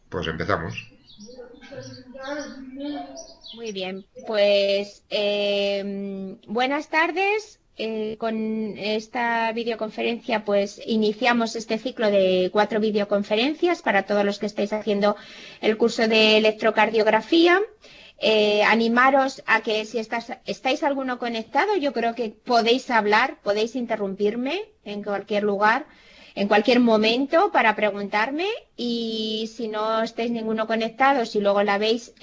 Pues empezamos. Muy bien, pues buenas tardes. Con esta videoconferencia pues iniciamos este ciclo de 4 videoconferencias para todos los que estáis haciendo el curso de electrocardiografía. Animaros a que si estáis alguno conectado, yo creo que podéis hablar, podéis interrumpirme en cualquier lugar, en cualquier momento para preguntarme, y si no estáis ninguno conectado, si luego la veis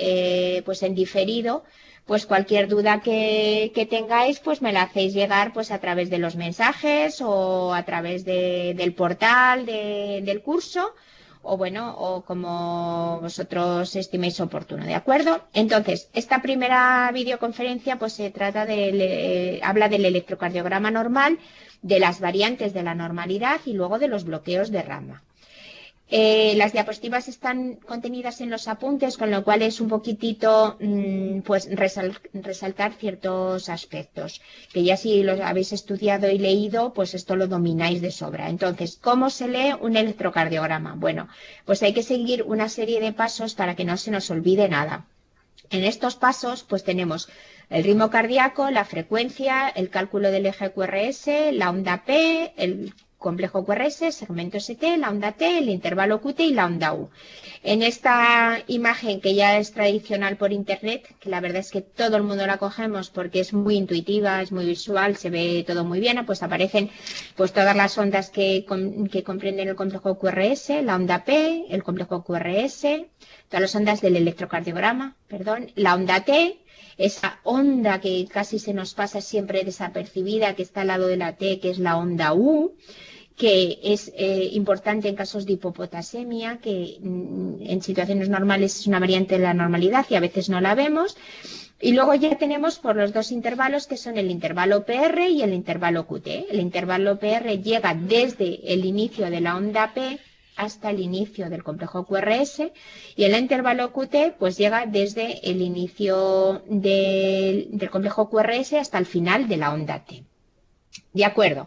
pues en diferido, pues cualquier duda que tengáis pues me la hacéis llegar pues a través de los mensajes o a través del portal del curso, o bueno, o como vosotros estiméis oportuno, ¿de acuerdo? Entonces, esta primera videoconferencia pues se trata habla del electrocardiograma normal, de las variantes de la normalidad y luego de los bloqueos de rama. Las diapositivas están contenidas en los apuntes, con lo cual es un poquitito pues resaltar ciertos aspectos, que ya si los habéis estudiado y leído, pues esto lo domináis de sobra. Entonces, ¿cómo se lee un electrocardiograma? Bueno, pues hay que seguir una serie de pasos para que no se nos olvide nada. En estos pasos, pues tenemos el ritmo cardíaco, la frecuencia, el cálculo del eje QRS, la onda P, el complejo QRS, segmento ST, la onda T, el intervalo QT y la onda U. En esta imagen, que ya es tradicional por internet, que la verdad es que todo el mundo la cogemos porque es muy intuitiva, es muy visual, se ve todo muy bien, pues aparecen pues todas las ondas que comprenden el complejo QRS, la onda P, el complejo QRS, todas las ondas del electrocardiograma, perdón, la onda T, esa onda que casi se nos pasa siempre desapercibida, que está al lado de la T, que es la onda U, que es importante en casos de hipopotasemia, que en situaciones normales es una variante de la normalidad y a veces no la vemos. Y luego ya tenemos por los dos intervalos, que son el intervalo PR y el intervalo QT. El intervalo PR llega desde el inicio de la onda P hasta el inicio del complejo QRS, y el intervalo QT pues llega desde el inicio del complejo QRS hasta el final de la onda T. ¿De acuerdo?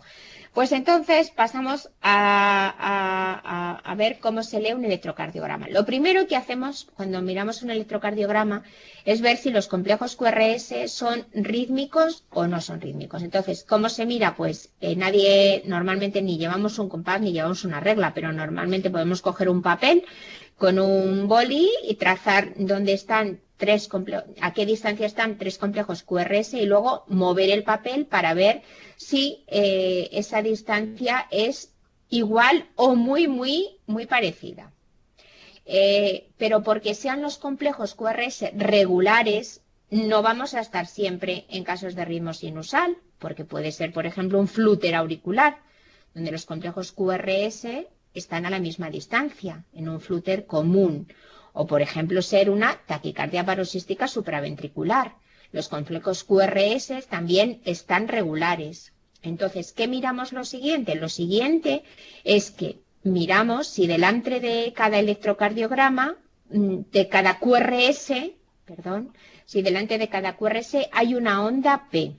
Pues entonces pasamos a ver cómo se lee un electrocardiograma. Lo primero que hacemos cuando miramos un electrocardiograma es ver si los complejos QRS son rítmicos o no son rítmicos. Entonces, ¿cómo se mira? Pues nadie, normalmente ni llevamos un compás ni llevamos una regla, pero normalmente podemos coger un papel con un boli y trazar dónde están a qué distancia están 3 complejos QRS, y luego mover el papel para ver si esa distancia es igual o muy parecida. Pero porque sean los complejos QRS regulares, no vamos a estar siempre en casos de ritmo sinusal, porque puede ser, por ejemplo, un flúter auricular, donde los complejos QRS están a la misma distancia, en un flúter común. O, por ejemplo, ser una taquicardia paroxística supraventricular. Los complejos QRS también están regulares. Entonces, ¿qué miramos lo siguiente? Lo siguiente es que miramos si delante de cada electrocardiograma, de cada QRS, perdón, si delante de cada QRS hay una onda P.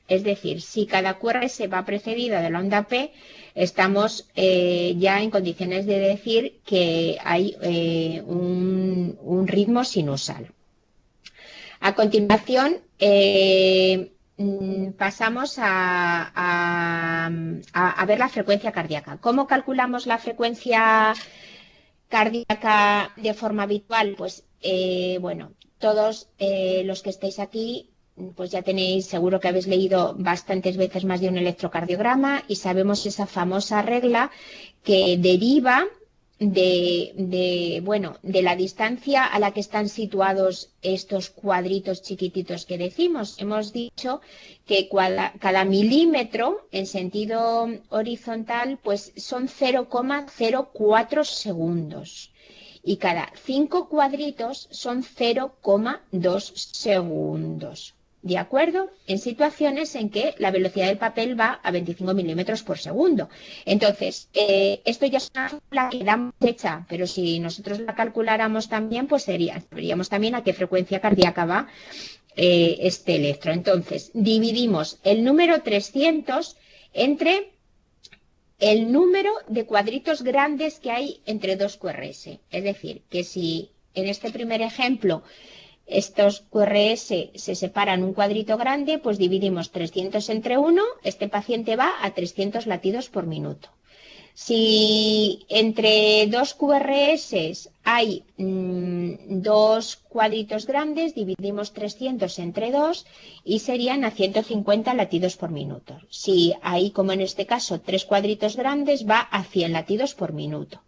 Es decir, si cada QRS va precedida de la onda P, estamos ya en condiciones de decir que hay un ritmo sinusal. A continuación, pasamos a ver la frecuencia cardíaca. ¿Cómo calculamos la frecuencia cardíaca de forma habitual? Pues bueno, todos los que estáis aquí pues ya tenéis, seguro que habéis leído bastantes veces más de un electrocardiograma y sabemos esa famosa regla que deriva de la distancia a la que están situados estos cuadritos chiquititos que decimos. Hemos dicho que cada milímetro en sentido horizontal pues son 0,04 segundos. Y cada 5 cuadritos son 0,2 segundos. ¿De acuerdo? En situaciones en que la velocidad del papel va a 25 milímetros por segundo. Entonces, esto ya es una fórmula que damos hecha, pero si nosotros la calculáramos también, pues sabríamos también a qué frecuencia cardíaca va este electro. Entonces, dividimos el número 300 entre el número de cuadritos grandes que hay entre dos QRS. Es decir, que si en este primer ejemplo estos QRS se separan un cuadrito grande, pues dividimos 300 entre 1, este paciente va a 300 latidos por minuto. Si entre dos QRS hay dos cuadritos grandes, dividimos 300 entre 2 y serían a 150 latidos por minuto. Si hay, como en este caso, tres cuadritos grandes, va a 100 latidos por minuto.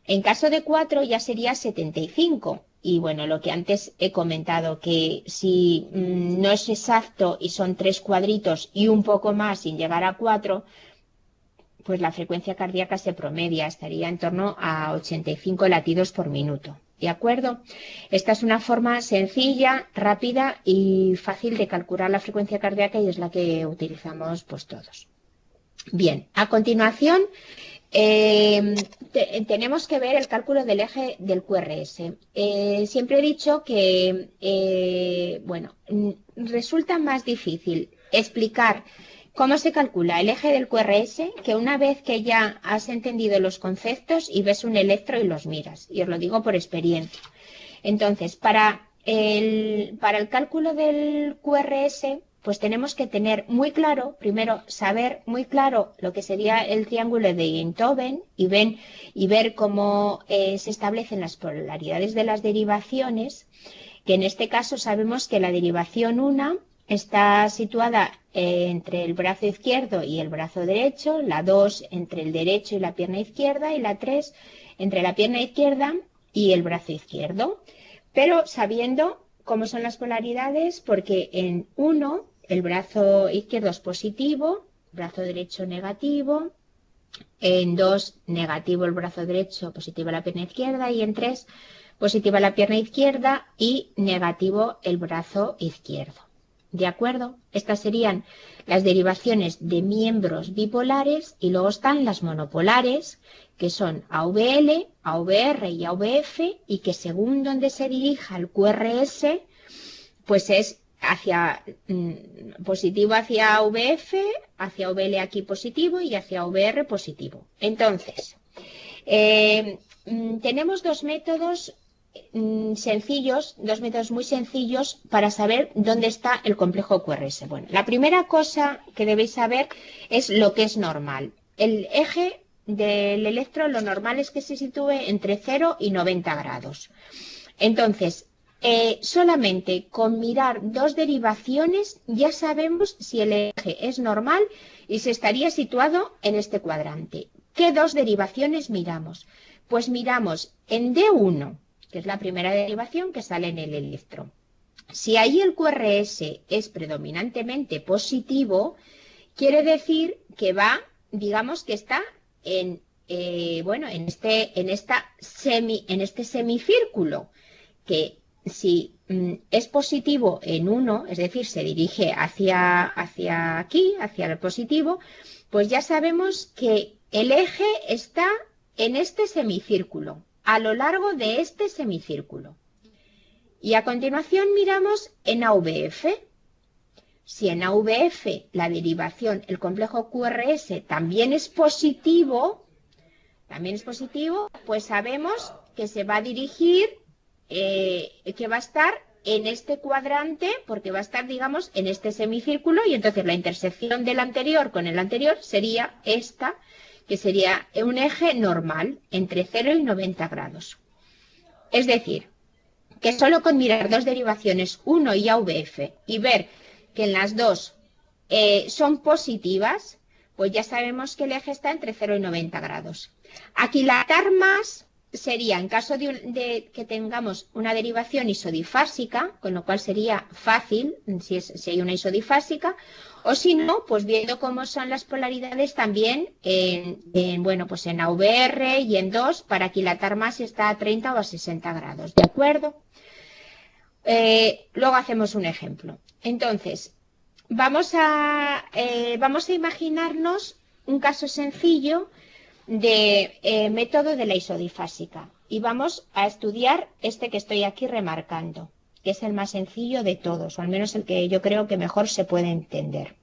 En caso de 4 ya sería 75. Y bueno, lo que antes he comentado, que si no es exacto y son tres cuadritos y un poco más sin llegar a 4, pues la frecuencia cardíaca se promedia, estaría en torno a 85 latidos por minuto. ¿De acuerdo? Esta es una forma sencilla, rápida y fácil de calcular la frecuencia cardíaca y es la que utilizamos pues todos. Bien, a continuación tenemos que ver el cálculo del eje del QRS. Siempre he dicho que, bueno, resulta más difícil explicar ¿cómo se calcula el eje del QRS? Que una vez que ya has entendido los conceptos y ves un electro y los miras. Y os lo digo por experiencia. Entonces, para el cálculo del QRS, pues tenemos que tener muy claro, primero, saber muy claro lo que sería el triángulo de Einthoven y ver cómo se establecen las polaridades de las derivaciones, que en este caso sabemos que la derivación 1 está situada entre el brazo izquierdo y el brazo derecho, la 2 entre el derecho y la pierna izquierda y la 3 entre la pierna izquierda y el brazo izquierdo. Pero sabiendo cómo son las polaridades, porque en 1 el brazo izquierdo es positivo, brazo derecho negativo, en 2 negativo el brazo derecho, positiva la pierna izquierda y en 3 positiva la pierna izquierda y negativo el brazo izquierdo. ¿De acuerdo? Estas serían las derivaciones de miembros bipolares y luego están las monopolares, que son AVL, AVR y AVF, y que según donde se dirija el QRS, pues es hacia positivo hacia AVF, hacia AVL aquí positivo y hacia AVR positivo. Entonces, tenemos dos métodos sencillos, dos métodos muy sencillos para saber dónde está el complejo QRS. Bueno, la primera cosa que debéis saber es lo que es normal. El eje del electrón, lo normal es que se sitúe entre 0 y 90 grados. Entonces, solamente con mirar dos derivaciones ya sabemos si el eje es normal y si estaría situado en este cuadrante. ¿Qué dos derivaciones miramos? Pues miramos en D1, que es la primera derivación que sale en el electrón. Si ahí el QRS es predominantemente positivo, quiere decir que va, digamos que está en este semicírculo, que si es positivo en 1, es decir, se dirige hacia aquí, hacia el positivo, pues ya sabemos que el eje está en este semicírculo, a lo largo de este semicírculo. Y a continuación miramos en AVF. Si en AVF la derivación, el complejo QRS también es positivo, pues sabemos que se va a dirigir, que va a estar en este cuadrante, porque va a estar, digamos, en este semicírculo, y entonces la intersección del anterior con el anterior sería esta, que sería un eje normal, entre 0 y 90 grados. Es decir, que solo con mirar dos derivaciones, 1 y AVF, y ver que en las dos son positivas, pues ya sabemos que el eje está entre 0 y 90 grados. Aquilatar más sería en caso de que tengamos una derivación isodifásica, con lo cual sería fácil si hay una isodifásica, o si no, pues viendo cómo son las polaridades también pues en AVR y en 2, para aquilatar más si está a 30 o a 60 grados, ¿de acuerdo? Luego hacemos un ejemplo. Entonces, vamos a imaginarnos un caso sencillo de método de la isodifásica y vamos a estudiar este que estoy aquí remarcando, que es el más sencillo de todos, o al menos el que yo creo que mejor se puede entender.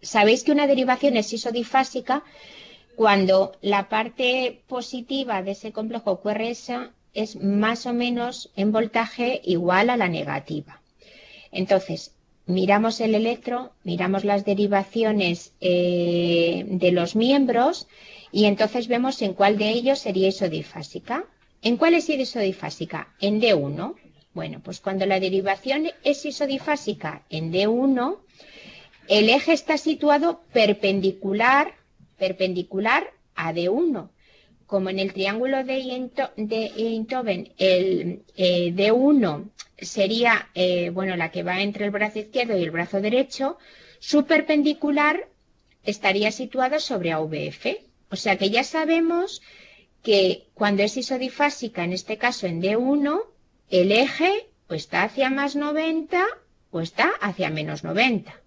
Sabéis que una derivación es isodifásica cuando la parte positiva de ese complejo QRS es más o menos en voltaje igual a la negativa. Entonces, miramos el electro, miramos las derivaciones de los miembros y entonces vemos en cuál de ellos sería isodifásica. ¿En cuál es isodifásica? En D1. Bueno, pues cuando la derivación es isodifásica en D1, el eje está situado perpendicular a D1. Como en el triángulo de Einthoven, el D1 sería bueno, la que va entre el brazo izquierdo y el brazo derecho, su perpendicular estaría situado sobre AVF. O sea que ya sabemos que cuando es isodifásica, en este caso en D1, el eje o está hacia más 90 o está hacia menos 90.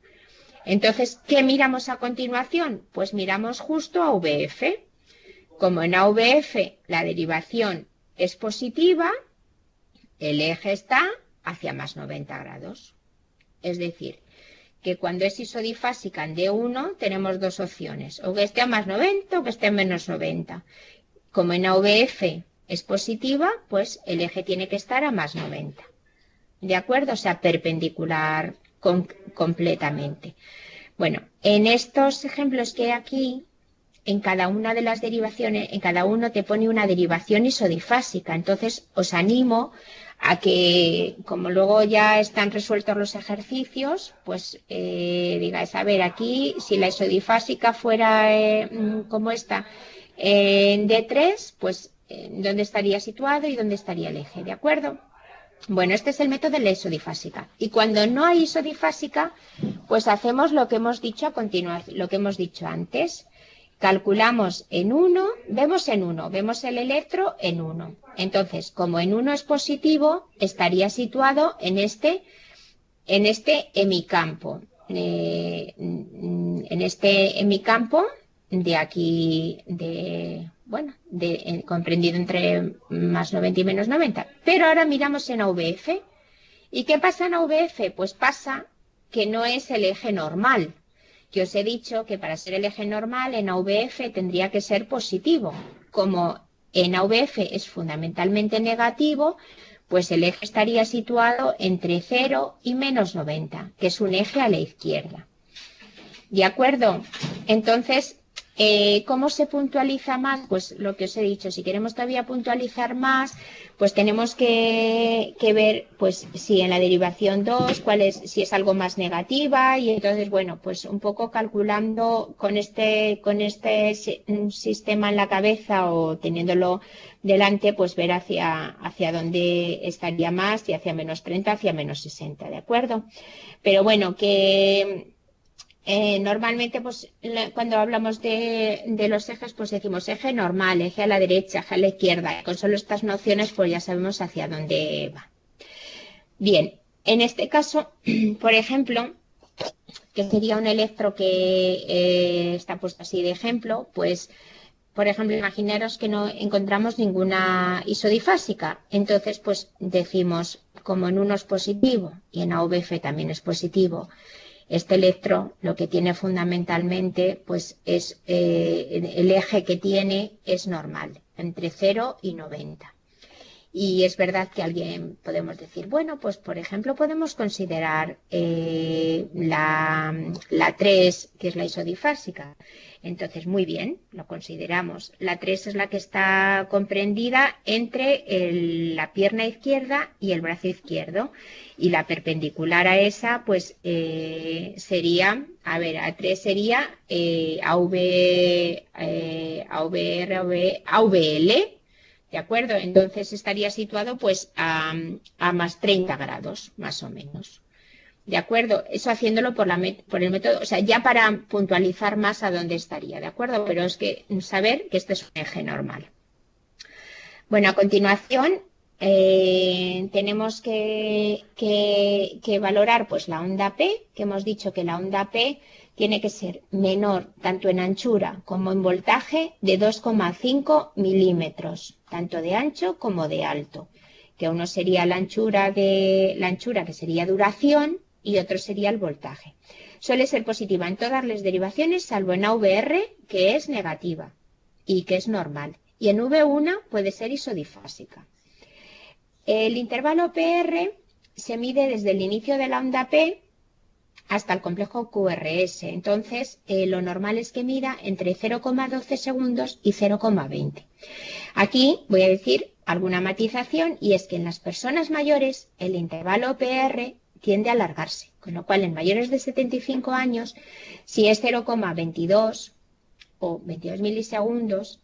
Entonces, ¿qué miramos a continuación? Pues miramos justo a AVF. Como en AVF la derivación es positiva, el eje está hacia más 90 grados. Es decir, que cuando es isodifásica en D1 tenemos dos opciones, o que esté a más 90 o que esté a menos 90. Como en AVF es positiva, pues el eje tiene que estar a más 90. ¿De acuerdo? O sea, perpendicular completamente. Bueno, en estos ejemplos que hay aquí, en cada una de las derivaciones, en cada uno te pone una derivación isodifásica. Entonces, os animo a que, como luego ya están resueltos los ejercicios, pues digáis, a ver, aquí, si la isodifásica fuera como esta, en D3, pues, ¿dónde estaría situado y dónde estaría el eje? ¿De acuerdo? Bueno, este es el método de la isodifásica. Y cuando no hay isodifásica, pues hacemos lo que hemos dicho a continuación, lo que hemos dicho antes. Calculamos en 1, vemos el electro en 1. Entonces, como en 1 es positivo, estaría situado en este hemicampo. En este hemicampo de aquí, comprendido entre más 90 y menos 90. Pero ahora miramos en AVF. ¿Y qué pasa en AVF? Pues pasa que no es el eje normal. Que os he dicho que para ser el eje normal en AVF tendría que ser positivo. Como en AVF es fundamentalmente negativo, pues el eje estaría situado entre 0 y menos 90, que es un eje a la izquierda. ¿De acuerdo? Entonces, ¿cómo se puntualiza más? Pues lo que os he dicho, si queremos todavía puntualizar más, pues tenemos que ver pues si en la derivación 2, si es algo más negativa, y entonces, bueno, pues un poco calculando con este sistema en la cabeza o teniéndolo delante, pues ver hacia dónde estaría más, si hacia menos 30, hacia menos 60, ¿de acuerdo? Pero bueno, que normalmente, pues, cuando hablamos de los ejes, pues decimos eje normal, eje a la derecha, eje a la izquierda. Con solo estas nociones, pues ya sabemos hacia dónde va. Bien, en este caso, por ejemplo, que sería un electro que está puesto así de ejemplo, pues, por ejemplo, imaginaros que no encontramos ninguna isodifásica. Entonces, pues decimos, como en uno es positivo y en AVF también es positivo, este electro lo que tiene fundamentalmente pues es el eje que tiene es normal, entre 0 y 90. Y es verdad que alguien podemos decir, bueno, pues por ejemplo podemos considerar la 3, que es la isodifásica. Entonces, muy bien, lo consideramos. La 3 es la que está comprendida entre la pierna izquierda y el brazo izquierdo. Y la perpendicular a esa, pues sería, a ver, A3 sería AVL, ¿de acuerdo? Entonces estaría situado pues a más 30 grados, más o menos. ¿De acuerdo? Eso haciéndolo por el método, o sea, ya para puntualizar más a dónde estaría, ¿de acuerdo? Pero es que saber que este es un eje normal. Bueno, a continuación tenemos que valorar pues la onda P, que hemos dicho que la onda P tiene que ser menor tanto en anchura como en voltaje de 2,5 milímetros, tanto de ancho como de alto, que uno sería la anchura que sería duración y otro sería el voltaje. Suele ser positiva en todas las derivaciones, salvo en AVR, que es negativa. y que es normal. Y en V1 puede ser isodifásica. El intervalo PR se mide desde el inicio de la onda P hasta el complejo QRS. Entonces, lo normal es que mida entre 0,12 segundos y 0,20. Aquí voy a decir alguna matización, y es que en las personas mayores el intervalo PR tiende a alargarse, con lo cual en mayores de 75 años, si es 0,22 o 22 milisegundos,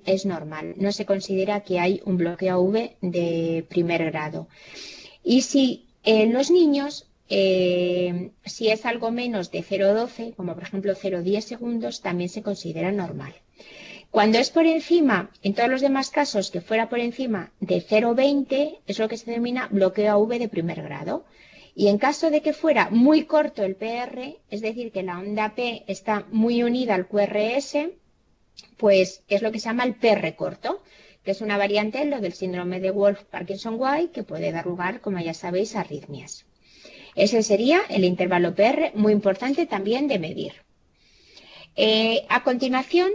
es normal. No se considera que hay un bloqueo V de primer grado. Y si en los niños, si es algo menos de 0,12, como por ejemplo 0,10 segundos, también se considera normal. Cuando es por encima, en todos los demás casos que fuera por encima de 0,20, es lo que se denomina bloqueo AV de primer grado. Y en caso de que fuera muy corto el PR, es decir, que la onda P está muy unida al QRS, pues es lo que se llama el PR corto, que es una variante lo del síndrome de Wolff-Parkinson-White, que puede dar lugar, como ya sabéis, a arritmias. Ese sería el intervalo PR, muy importante también de medir. A continuación,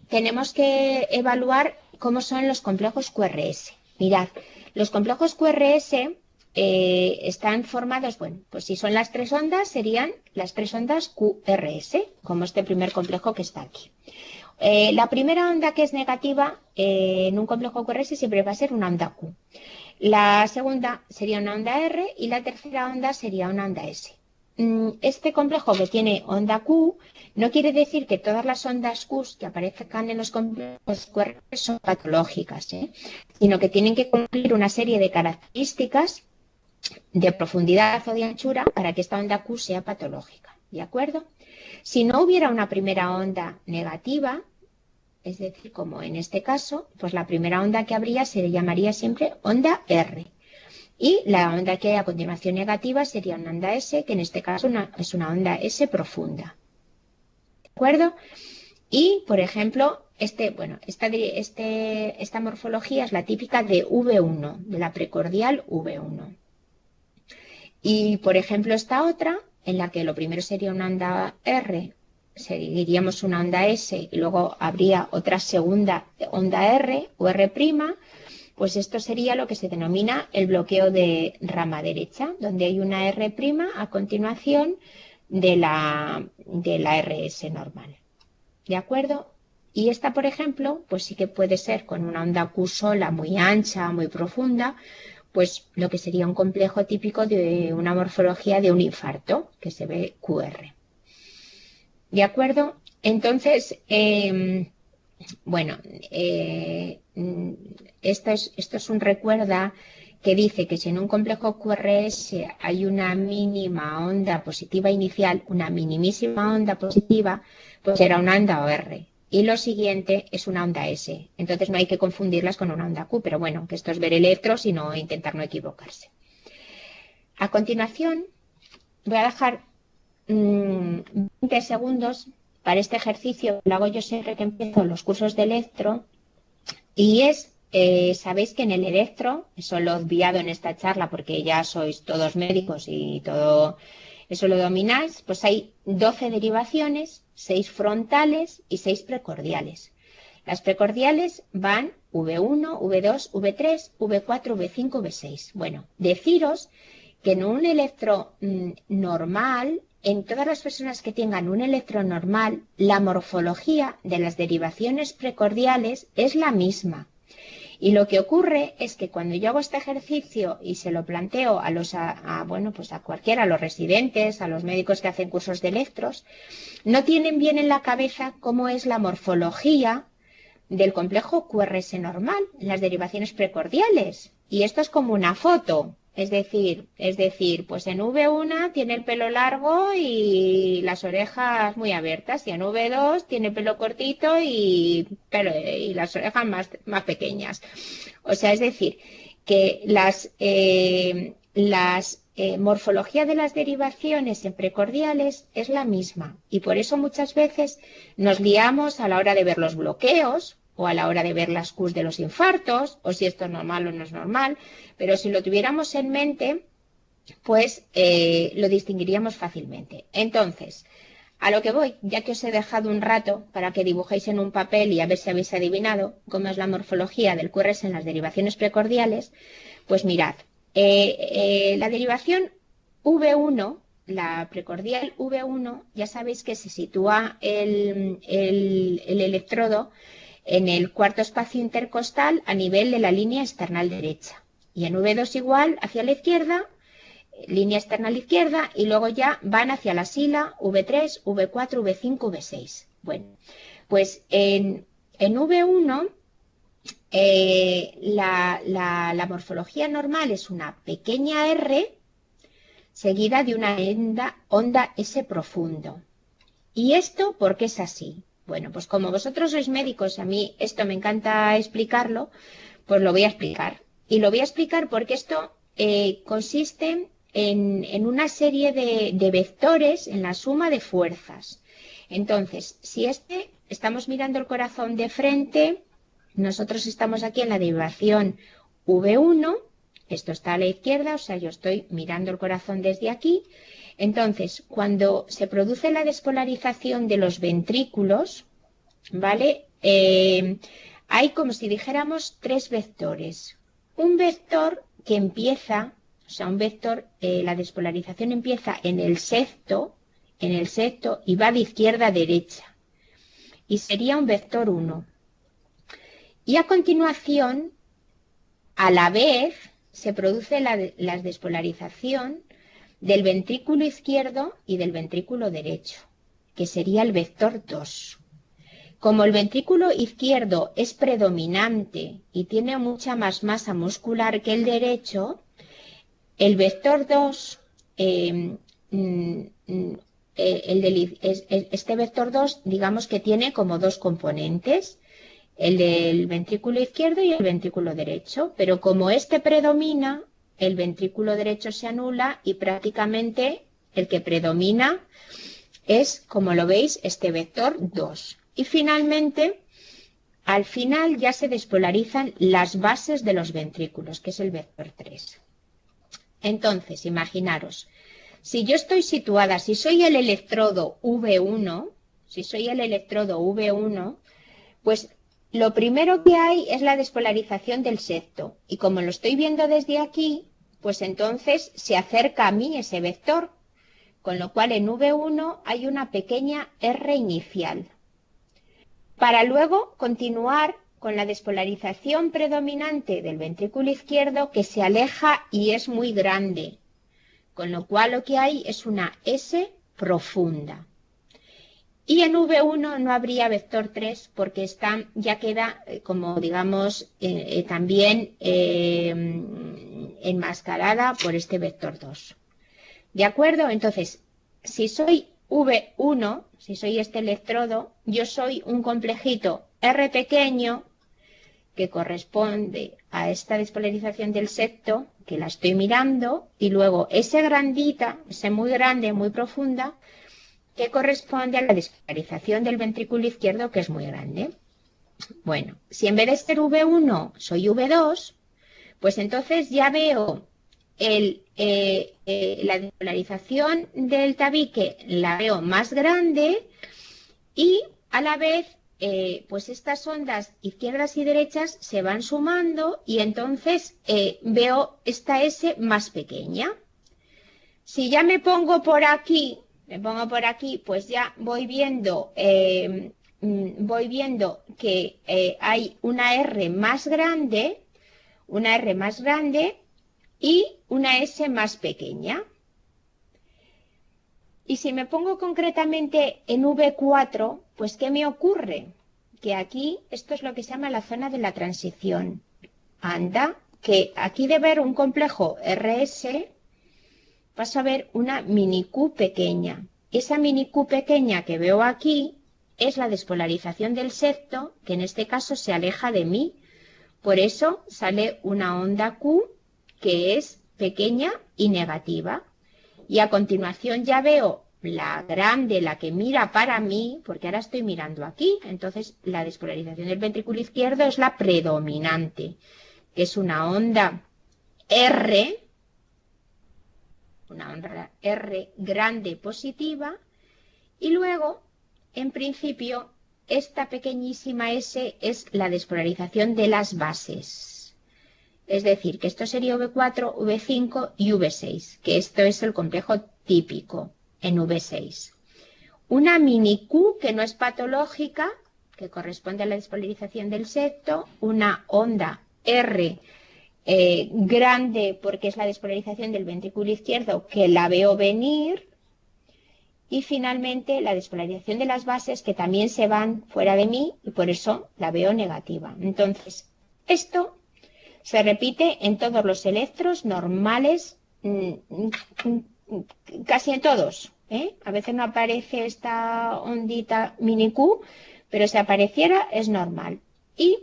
tenemos que evaluar cómo son los complejos QRS. Mirad, los complejos QRS están formados, bueno, pues si son las tres ondas, serían las tres ondas QRS, como este primer complejo que está aquí. La primera onda que es negativa en un complejo QRS siempre va a ser una onda Q. La segunda sería una onda R y la tercera onda sería una onda S. Este complejo que tiene onda Q no quiere decir que todas las ondas Q que aparezcan en los complejos QRS son patológicas, sino que tienen que cumplir una serie de características de profundidad o de anchura para que esta onda Q sea patológica, ¿de acuerdo? Si no hubiera una primera onda negativa, es decir, como en este caso, pues la primera onda que habría se le llamaría siempre onda R. Y la onda que hay a continuación negativa sería una onda S, que en este caso es una onda S profunda. ¿De acuerdo? Y, por ejemplo, esta morfología es la típica de V1, de la precordial V1. Y, por ejemplo, esta otra, en la que lo primero sería una onda R, seguiríamos una onda S y luego habría otra segunda onda R o R', pues esto sería lo que se denomina el bloqueo de rama derecha, donde hay una R' a continuación de la RS normal. ¿De acuerdo? Y esta, por ejemplo, pues sí que puede ser con una onda Q sola muy ancha, muy profunda, pues lo que sería un complejo típico de una morfología de un infarto, que se ve QR. ¿De acuerdo? Entonces, bueno, esto es un recuerda que dice que si en un complejo QRS hay una mínima onda positiva inicial, una minimísima onda positiva, pues será una onda OR. Y lo siguiente es una onda S. Entonces no hay que confundirlas con una onda Q, pero bueno, que esto es ver electros y no intentar no equivocarse. A continuación, voy a dejar 20 segundos para este ejercicio, lo hago yo siempre que empiezo los cursos de electro, y es, sabéis que en el electro, eso lo he obviado en esta charla porque ya sois todos médicos y todo eso lo domináis, pues hay 12 derivaciones, 6 frontales y 6 precordiales. Las precordiales van V1, V2, V3, V4, V5, V6. Bueno, deciros que en un electro normal, en todas las personas que tengan un electro normal, la morfología de las derivaciones precordiales es la misma. Y lo que ocurre es que cuando yo hago este ejercicio y se lo planteo a cualquiera, a los residentes, a los médicos que hacen cursos de electros, no tienen bien en la cabeza cómo es la morfología del complejo QRS normal, las derivaciones precordiales. Y esto es como una foto. Es decir, pues en V1 tiene el pelo largo y las orejas muy abiertas, y en V2 tiene el pelo cortito y las orejas más pequeñas. O sea, es decir, que morfología de las derivaciones en precordiales es la misma, y por eso muchas veces nos liamos a la hora de ver los bloqueos, o a la hora de ver las Qs de los infartos, o si esto es normal o no es normal, pero si lo tuviéramos en mente, pues lo distinguiríamos fácilmente. Entonces, A lo que voy, ya que os he dejado un rato para que dibujéis en un papel y a ver si habéis adivinado cómo es la morfología del QRS en las derivaciones precordiales, pues mirad, la derivación V1, la precordial V1, ya sabéis que se sitúa el electrodo en el cuarto espacio intercostal a nivel de la línea external derecha. Y en V2 igual, hacia la izquierda, línea external izquierda, y luego ya van hacia la sila V3, V4, V5, V6. Bueno, pues en V1 la morfología normal es una pequeña R seguida de una onda S profundo. ¿Y esto por qué es así? Bueno, pues como vosotros sois médicos, a mí esto me encanta explicarlo, pues lo voy a explicar. Y lo voy a explicar porque esto consiste en una serie de vectores en la suma de fuerzas. Entonces, si estamos mirando el corazón de frente, nosotros estamos aquí en la derivación V1, esto está a la izquierda, o sea, yo estoy mirando el corazón desde aquí. Entonces, cuando se produce la despolarización de los ventrículos, ¿vale? Hay como si dijéramos tres vectores. Un vector que empieza, o sea, un vector, la despolarización empieza en el septo y va de izquierda a derecha. Y sería un vector 1. Y a continuación, a la vez, se produce la despolarización del ventrículo izquierdo y del ventrículo derecho, que sería el vector 2. Como el ventrículo izquierdo es predominante y tiene mucha más masa muscular que el derecho, el vector 2, este vector 2, digamos que tiene como dos componentes, el del ventrículo izquierdo y el ventrículo derecho, pero como este predomina, el ventrículo derecho se anula y prácticamente el que predomina es, como lo veis, este vector 2. Y finalmente, al final ya se despolarizan las bases de los ventrículos, que es el vector 3. Entonces, imaginaros, si yo estoy situada, si soy el electrodo V1, pues lo primero que hay es la despolarización del septo. Y como lo estoy viendo desde aquí, pues entonces se acerca a mí ese vector, con lo cual en V1 hay una pequeña R inicial. Para luego continuar con la despolarización predominante del ventrículo izquierdo que se aleja y es muy grande, con lo cual lo que hay es una S profunda. Y en V1 no habría vector 3 porque ya queda como digamos también enmascarada por este vector 2. ¿De acuerdo? Entonces, si soy V1, si soy este electrodo, yo soy un complejito R pequeño que corresponde a esta despolarización del septo, que la estoy mirando, y luego S grandita, S muy grande, muy profunda, que corresponde a la despolarización del ventrículo izquierdo, que es muy grande. Bueno, si en vez de ser V1 soy V2, pues entonces ya veo la despolarización del tabique, la veo más grande y a la vez pues estas ondas izquierdas y derechas se van sumando y entonces veo esta S más pequeña. Si ya me pongo por aquí, pues ya voy viendo que hay una R más grande y una S más pequeña. Y si me pongo concretamente en V4, pues ¿qué me ocurre? Que aquí esto es lo que se llama la zona de la transición. Anda, que aquí de ver un complejo RS paso a ver una mini Q pequeña. Esa mini Q pequeña que veo aquí es la despolarización del septo, que en este caso se aleja de mí. Por eso sale una onda Q que es pequeña y negativa. Y a continuación ya veo la grande, la que mira para mí, porque ahora estoy mirando aquí. Entonces la despolarización del ventrículo izquierdo es la predominante, que es una onda R grande positiva, Y luego, en principio, esta pequeñísima S es la despolarización de las bases. Es decir, que esto sería V4, V5 y V6, que esto es el complejo típico en V6. Una mini Q que no es patológica, que corresponde a la despolarización del septo, una onda R grande porque es la despolarización del ventrículo izquierdo que la veo venir, y finalmente la despolarización de las bases que también se van fuera de mí y por eso la veo negativa. Entonces, esto se repite en todos los electros normales, casi en todos, ¿eh? A veces no aparece esta ondita mini Q, pero si apareciera es normal. Y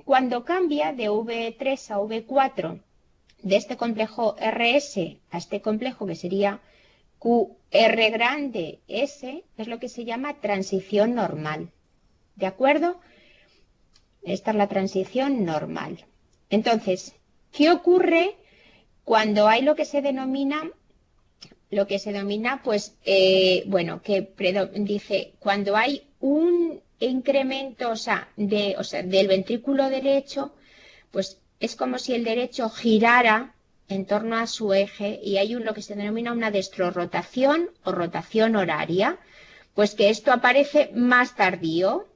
cuando cambia de V3 a V4, de este complejo RS a este complejo que sería QR grande S, es lo que se llama transición normal. ¿De acuerdo? Esta es la transición normal. Entonces, ¿qué ocurre cuando hay lo que se denomina, pues, bueno, que dice, cuando hay un incremento, del ventrículo derecho, pues es como si el derecho girara en torno a su eje y hay lo que se denomina una destrorrotación o rotación horaria, pues que esto aparece más tardío.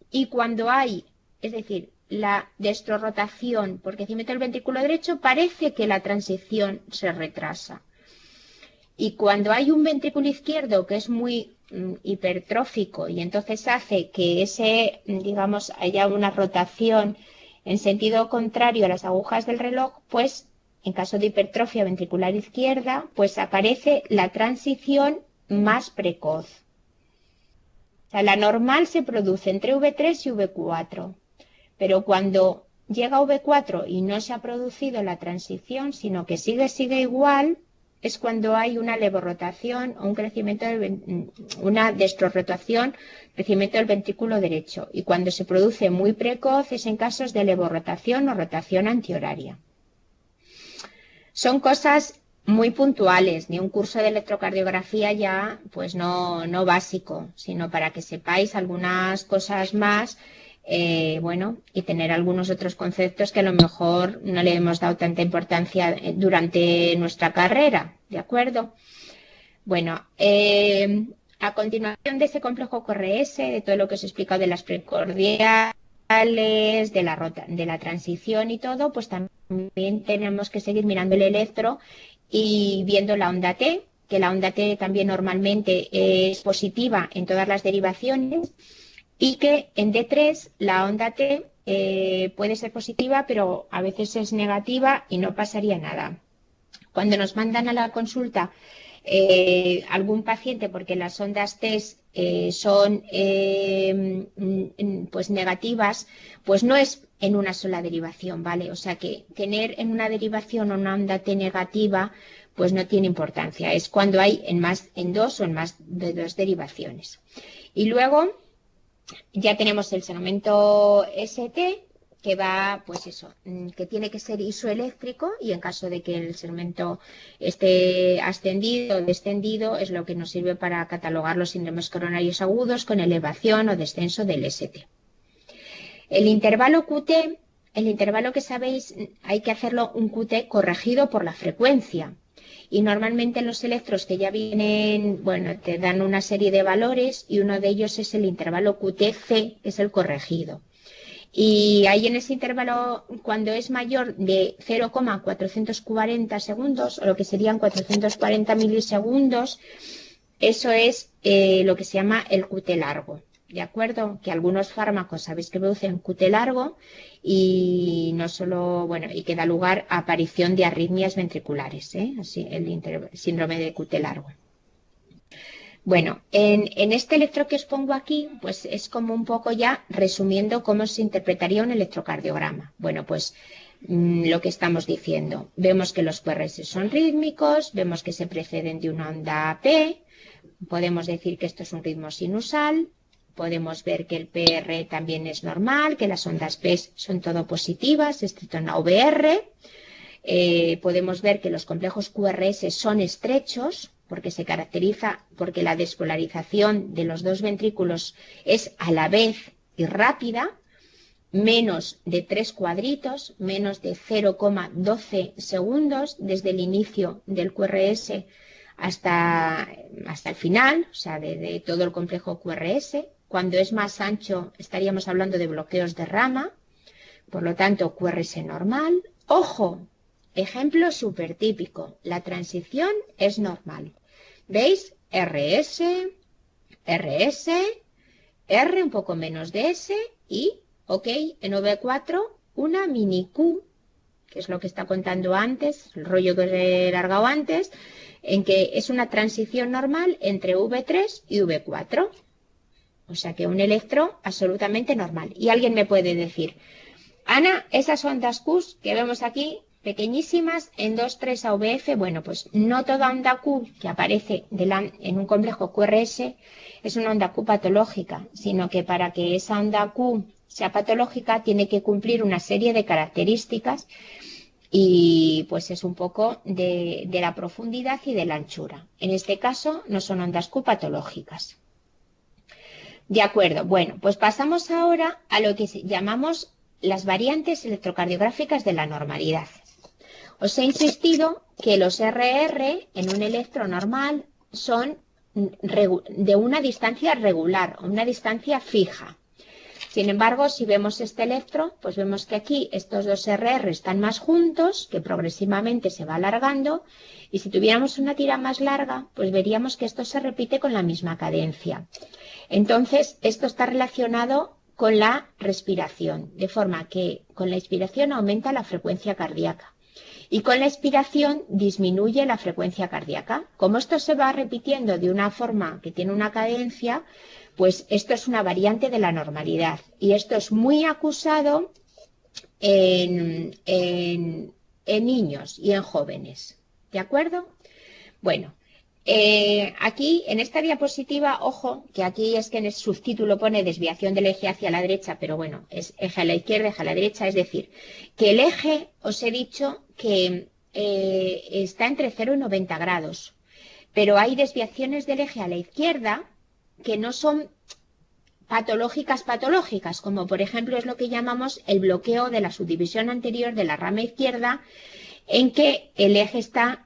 Y cuando hay, es decir, la destrorrotación por crecimiento del ventrículo derecho, parece que la transición se retrasa. Y cuando hay un ventrículo izquierdo que es muy hipertrófico y entonces hace que digamos, haya una rotación en sentido contrario a las agujas del reloj, pues en caso de hipertrofia ventricular izquierda, pues aparece la transición más precoz. O sea, la normal se produce entre V3 y V4, pero cuando llega a V4 y no se ha producido la transición, sino que sigue igual, es cuando hay una levorrotación o un crecimiento una destrorrotación, crecimiento del ventrículo derecho. Y cuando se produce muy precoz es en casos de levorrotación o rotación antihoraria. Son cosas muy puntuales, ni un curso de electrocardiografía ya, pues no básico, sino para que sepáis algunas cosas más, bueno, y tener algunos otros conceptos que a lo mejor no le hemos dado tanta importancia durante nuestra carrera, ¿de acuerdo? Bueno, a continuación de ese complejo QRS, de todo lo que os he explicado de las precordiales, de la transición y todo, pues también tenemos que seguir mirando el electro y viendo la onda T, que la onda T también normalmente es positiva en todas las derivaciones y que en D3 la onda T puede ser positiva, pero a veces es negativa y no pasaría nada. Cuando nos mandan a la consulta algún paciente porque las ondas T son pues negativas, pues no es en una sola derivación, ¿vale? O sea que tener en una derivación una onda T negativa pues no tiene importancia, es cuando hay en dos o en más de dos derivaciones. Y luego ya tenemos el segmento ST, que va, pues eso, que tiene que ser isoeléctrico y en caso de que el segmento esté ascendido o descendido es lo que nos sirve para catalogar los síndromes coronarios agudos con elevación o descenso del ST. El intervalo QT, el intervalo que sabéis, hay que hacerlo un QT corregido por la frecuencia. Y normalmente los electros que ya vienen, bueno, te dan una serie de valores y uno de ellos es el intervalo QT-C, que es el corregido. Y ahí en ese intervalo, cuando es mayor de 0,440 segundos, o lo que serían 440 milisegundos, eso es lo que se llama el QT largo. ¿De acuerdo? Que algunos fármacos sabéis que producen QT largo y no solo, bueno, y que da lugar a aparición de arritmias ventriculares, así el síndrome de QT largo. Bueno, en este electro que os pongo aquí, pues es como un poco ya resumiendo cómo se interpretaría un electrocardiograma. Bueno, pues lo que estamos diciendo. Vemos que los QRS son rítmicos, vemos que se preceden de una onda P, podemos decir que esto es un ritmo sinusal, podemos ver que el PR también es normal, que las ondas P son todo positivas, excepto en la VR. Podemos ver que los complejos QRS son estrechos, porque se caracteriza porque la despolarización de los dos ventrículos es a la vez y rápida, menos de 3 cuadritos, menos de 0,12 segundos desde el inicio del QRS hasta el final, o sea, de todo el complejo QRS. Cuando es más ancho estaríamos hablando de bloqueos de rama, por lo tanto QRS normal. Ojo, ejemplo súper típico, la transición es normal. ¿Veis? RS, RS, R un poco menos de S y, ok, en V4 una mini Q, que es lo que está contando antes, el rollo que os he largado antes, en que es una transición normal entre V3 y V4. O sea que un electro absolutamente normal. Y alguien me puede decir, Ana, esas ondas Q que vemos aquí, pequeñísimas, en 2,3 AVF, bueno, pues no toda onda Q que aparece en un complejo QRS es una onda Q patológica, sino que para que esa onda Q sea patológica tiene que cumplir una serie de características y pues es un poco de la profundidad y de la anchura. En este caso no son ondas Q patológicas. De acuerdo, bueno, pues pasamos ahora a lo que llamamos las variantes electrocardiográficas de la normalidad. Os he insistido que los RR en un electro normal son de una distancia regular, una distancia fija. Sin embargo, si vemos este electro, pues vemos que aquí estos dos RR están más juntos, que progresivamente se va alargando, y si tuviéramos una tira más larga, pues veríamos que esto se repite con la misma cadencia. Entonces, esto está relacionado con la respiración, de forma que con la inspiración aumenta la frecuencia cardíaca y con la expiración disminuye la frecuencia cardíaca. Como esto se va repitiendo de una forma que tiene una cadencia, pues esto es una variante de la normalidad y esto es muy acusado en niños y en jóvenes. ¿De acuerdo? Bueno. Aquí, en esta diapositiva, ojo, que aquí es que en el subtítulo pone desviación del eje hacia la derecha, pero bueno, es eje a la izquierda, eje a la derecha, es decir, que el eje, os he dicho que está entre 0 y 90 grados, pero hay desviaciones del eje a la izquierda que no son patológicas, como por ejemplo es lo que llamamos el bloqueo de la subdivisión anterior de la rama izquierda, en que el eje está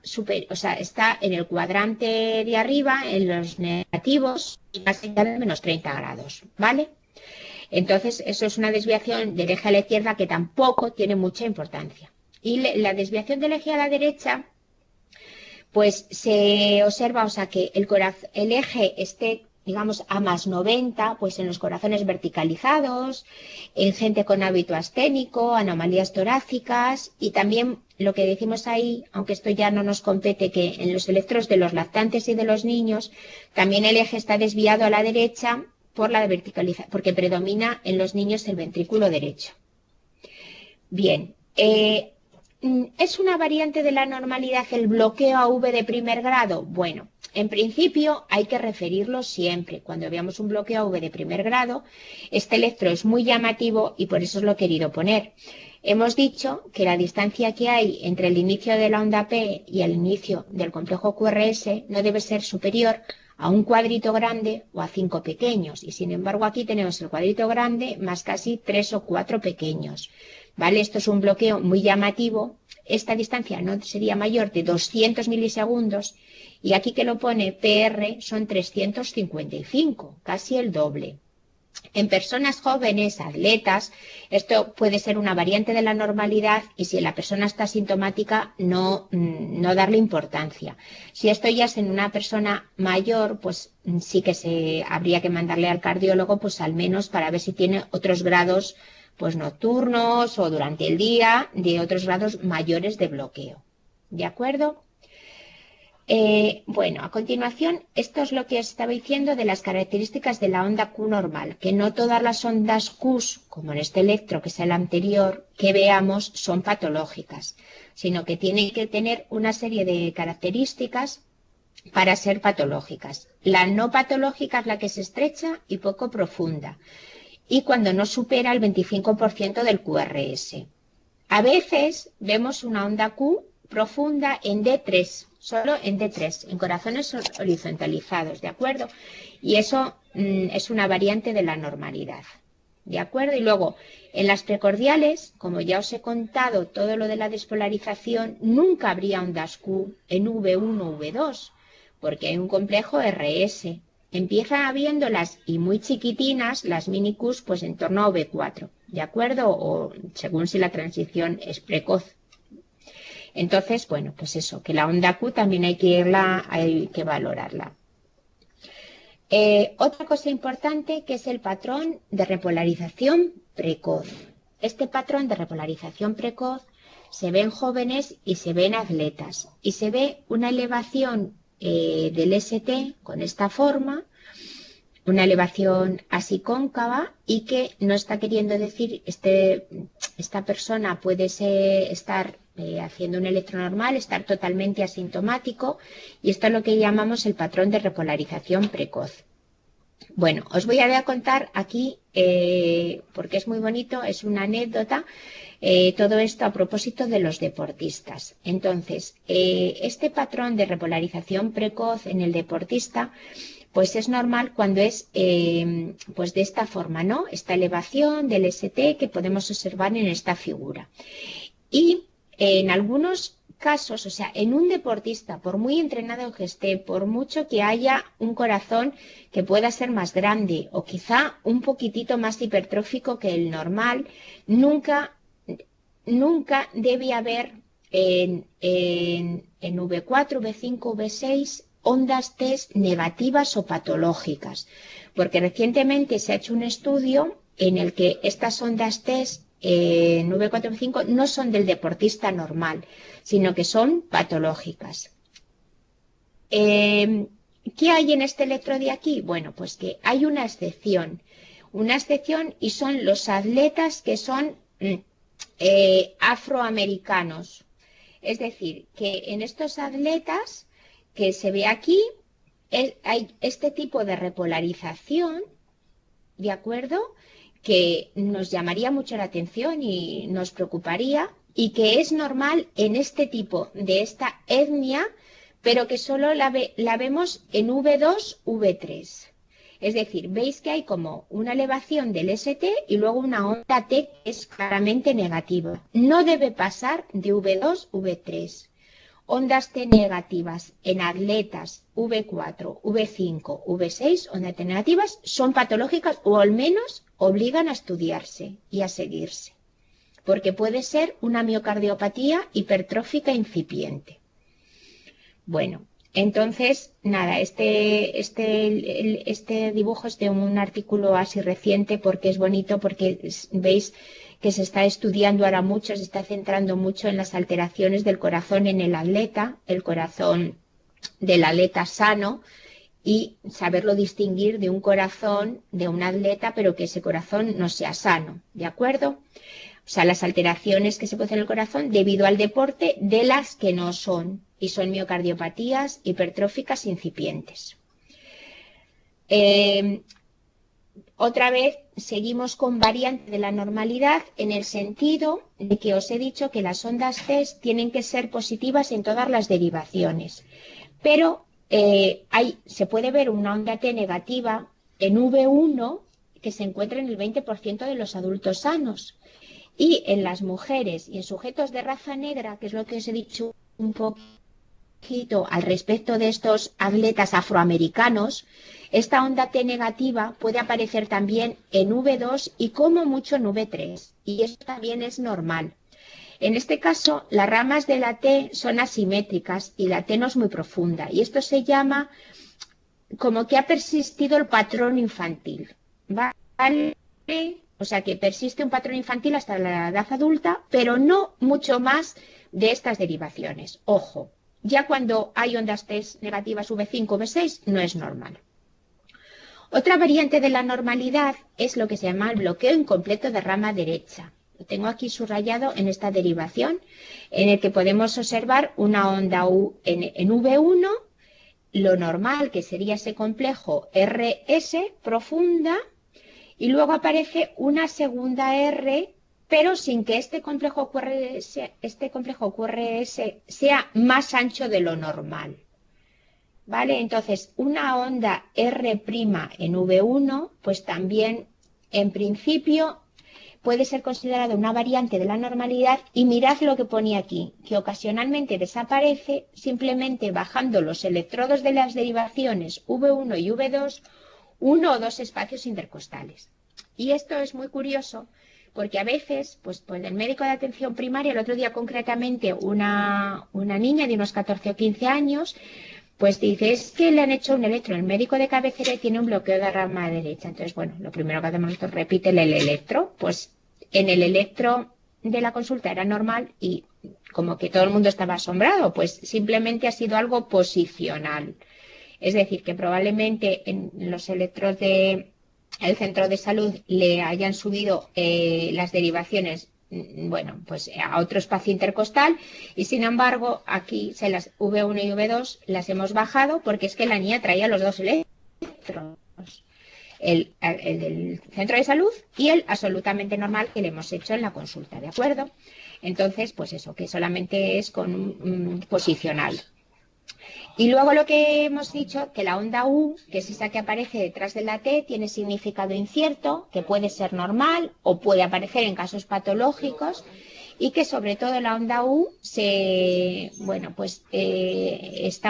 en el cuadrante de arriba, en los negativos, y más allá de menos 30 grados, ¿vale? Entonces, eso es una desviación del eje a la izquierda que tampoco tiene mucha importancia. Y la desviación del eje a la derecha, pues se observa, que el eje esté, digamos, a más 90, pues en los corazones verticalizados, en gente con hábito asténico, anomalías torácicas y también lo que decimos ahí, aunque esto ya no nos compete, que en los electros de los lactantes y de los niños, también el eje está desviado a la derecha por la verticalización, porque predomina en los niños el ventrículo derecho. Bien, ¿es una variante de la normalidad el bloqueo AV de primer grado? Bueno, en principio hay que referirlo siempre. Cuando veamos un bloqueo AV de primer grado, este electro es muy llamativo y por eso os lo he querido poner. Hemos dicho que la distancia que hay entre el inicio de la onda P y el inicio del complejo QRS no debe ser superior a un cuadrito grande o a 5 pequeños. Y sin embargo aquí tenemos el cuadrito grande más casi 3 o 4 pequeños. ¿Vale? Esto es un bloqueo muy llamativo. Esta distancia no sería mayor de 200 milisegundos y aquí que lo pone PR son 355, casi el doble. En personas jóvenes, atletas, esto puede ser una variante de la normalidad y si la persona está sintomática no darle importancia. Si esto ya es en una persona mayor, pues sí que habría que mandarle al cardiólogo, pues al menos para ver si tiene otros grados pues nocturnos o durante el día de otros grados mayores de bloqueo. ¿De acuerdo? Bueno, a continuación, esto es lo que os estaba diciendo de las características de la onda Q normal, que no todas las ondas Q, como en este electro, que es el anterior, que veamos, son patológicas, sino que tienen que tener una serie de características para ser patológicas. La no patológica es la que es estrecha y poco profunda, y cuando no supera el 25% del QRS. A veces vemos una onda Q profunda en D3, solo en D3, en corazones horizontalizados, ¿de acuerdo? Y eso es una variante de la normalidad, ¿de acuerdo? Y luego, en las precordiales, como ya os he contado todo lo de la despolarización, nunca habría ondas Q en V1 o V2, porque hay un complejo RS. Empieza habiéndolas y muy chiquitinas, las mini Qs, pues en torno a V4, ¿de acuerdo? O según si la transición es precoz. Entonces, bueno, pues eso, que la onda Q también hay que valorarla. Otra cosa importante que es el patrón de repolarización precoz. Este patrón de repolarización precoz se ve en jóvenes y se ve en atletas. Y se ve una elevación del ST con esta forma, una elevación así cóncava, y que no está queriendo decir, esta persona puede estar haciendo un electronormal, estar totalmente asintomático, y esto es lo que llamamos el patrón de repolarización precoz. Bueno, os voy a contar aquí, porque es muy bonito, es una anécdota, todo esto a propósito de los deportistas. Entonces, este patrón de repolarización precoz en el deportista, pues es normal cuando es pues de esta forma, ¿no? Esta elevación del ST que podemos observar en esta figura. Y en algunos casos, o sea, en un deportista, por muy entrenado que esté, por mucho que haya un corazón que pueda ser más grande o quizá un poquitito más hipertrófico que el normal, nunca debe haber en V4, V5, V6 ondas T negativas o patológicas, porque recientemente se ha hecho un estudio en el que estas ondas T en V4, V5 no son del deportista normal, sino que son patológicas. ¿Qué hay en este electro de aquí? Bueno, pues que hay una excepción y son los atletas que son afroamericanos. Es decir, que en estos atletas que se ve aquí, hay este tipo de repolarización, ¿de acuerdo?, que nos llamaría mucho la atención y nos preocuparía, y que es normal en este tipo de esta etnia, pero que solo la vemos en V2, V3. Es decir, veis que hay como una elevación del ST y luego una onda T que es claramente negativa. No debe pasar de V2, V3. Ondas T negativas en atletas V4, V5, V6, ondas T negativas son patológicas o al menos obligan a estudiarse y a seguirse, porque puede ser una miocardiopatía hipertrófica incipiente. Bueno, entonces, nada, este dibujo es de un artículo así reciente porque es bonito, porque veis que se está estudiando ahora mucho, se está centrando mucho en las alteraciones del corazón en el atleta, el corazón del atleta sano, y saberlo distinguir de un corazón de un atleta, pero que ese corazón no sea sano, ¿de acuerdo? O sea, las alteraciones que se producen en el corazón debido al deporte de las que no son, y son miocardiopatías hipertróficas incipientes. Otra vez seguimos con variantes de la normalidad en el sentido de que os he dicho que las ondas T tienen que ser positivas en todas las derivaciones, pero se puede ver una onda T negativa en V1 que se encuentra en el 20% de los adultos sanos, y en las mujeres y en sujetos de raza negra, que es lo que os he dicho un poquito al respecto de estos atletas afroamericanos, esta onda T negativa puede aparecer también en V2 y como mucho en V3, y eso también es normal. En este caso, las ramas de la T son asimétricas y la T no es muy profunda, y esto se llama como que ha persistido el patrón infantil, ¿vale? O sea, que persiste un patrón infantil hasta la edad adulta, pero no mucho más de estas derivaciones. Ojo, ya cuando hay ondas T negativas V5, V6, no es normal. Otra variante de la normalidad es lo que se llama el bloqueo incompleto de rama derecha. Lo tengo aquí subrayado en esta derivación, en el que podemos observar una onda en V1, lo normal que sería ese complejo RS profunda, y luego aparece una segunda R pero sin que este complejo QRS sea más ancho de lo normal. ¿Vale? Entonces, una onda R' en V1, pues también, en principio, puede ser considerada una variante de la normalidad, y mirad lo que pone aquí, que ocasionalmente desaparece simplemente bajando los electrodos de las derivaciones V1 y V2 uno o dos espacios intercostales. Y esto es muy curioso porque a veces, pues el médico de atención primaria, el otro día concretamente una niña de unos 14 o 15 años, pues dice, es que le han hecho un electro, el médico de cabecera y tiene un bloqueo de rama derecha. Entonces, bueno, lo primero que hacemos es repítele el electro. Pues en el electro de la consulta era normal y como que todo el mundo estaba asombrado, pues simplemente ha sido algo posicional. Es decir, que probablemente en los electrodos del centro de salud le hayan subido las derivaciones, bueno, pues a otro espacio intercostal, y sin embargo aquí las V1 y V2 las hemos bajado porque es que la niña traía los dos electrodos, el del centro de salud y el absolutamente normal que le hemos hecho en la consulta, ¿de acuerdo? Entonces, pues eso, que solamente es con un posicional. Y luego lo que hemos dicho, que la onda U, que es esa que aparece detrás de la T, tiene significado incierto, que puede ser normal o puede aparecer en casos patológicos, y que sobre todo la onda U está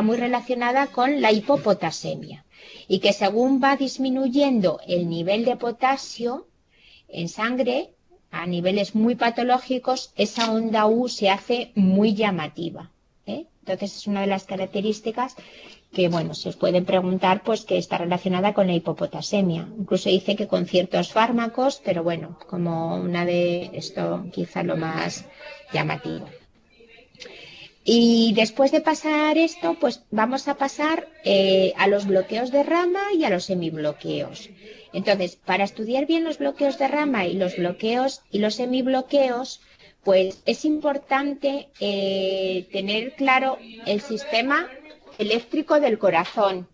muy relacionada con la hipopotasemia, y que según va disminuyendo el nivel de potasio en sangre a niveles muy patológicos, esa onda U se hace muy llamativa. Entonces es una de las características que, bueno, se os pueden preguntar, pues que está relacionada con la hipopotasemia. Incluso dice que con ciertos fármacos, pero bueno, como una de esto quizá lo más llamativo. Y después de pasar esto, pues vamos a pasar a los bloqueos de rama y a los semibloqueos. Entonces, para estudiar bien los bloqueos de rama y los bloqueos y los semibloqueos, pues es importante tener claro el sistema eléctrico del corazón.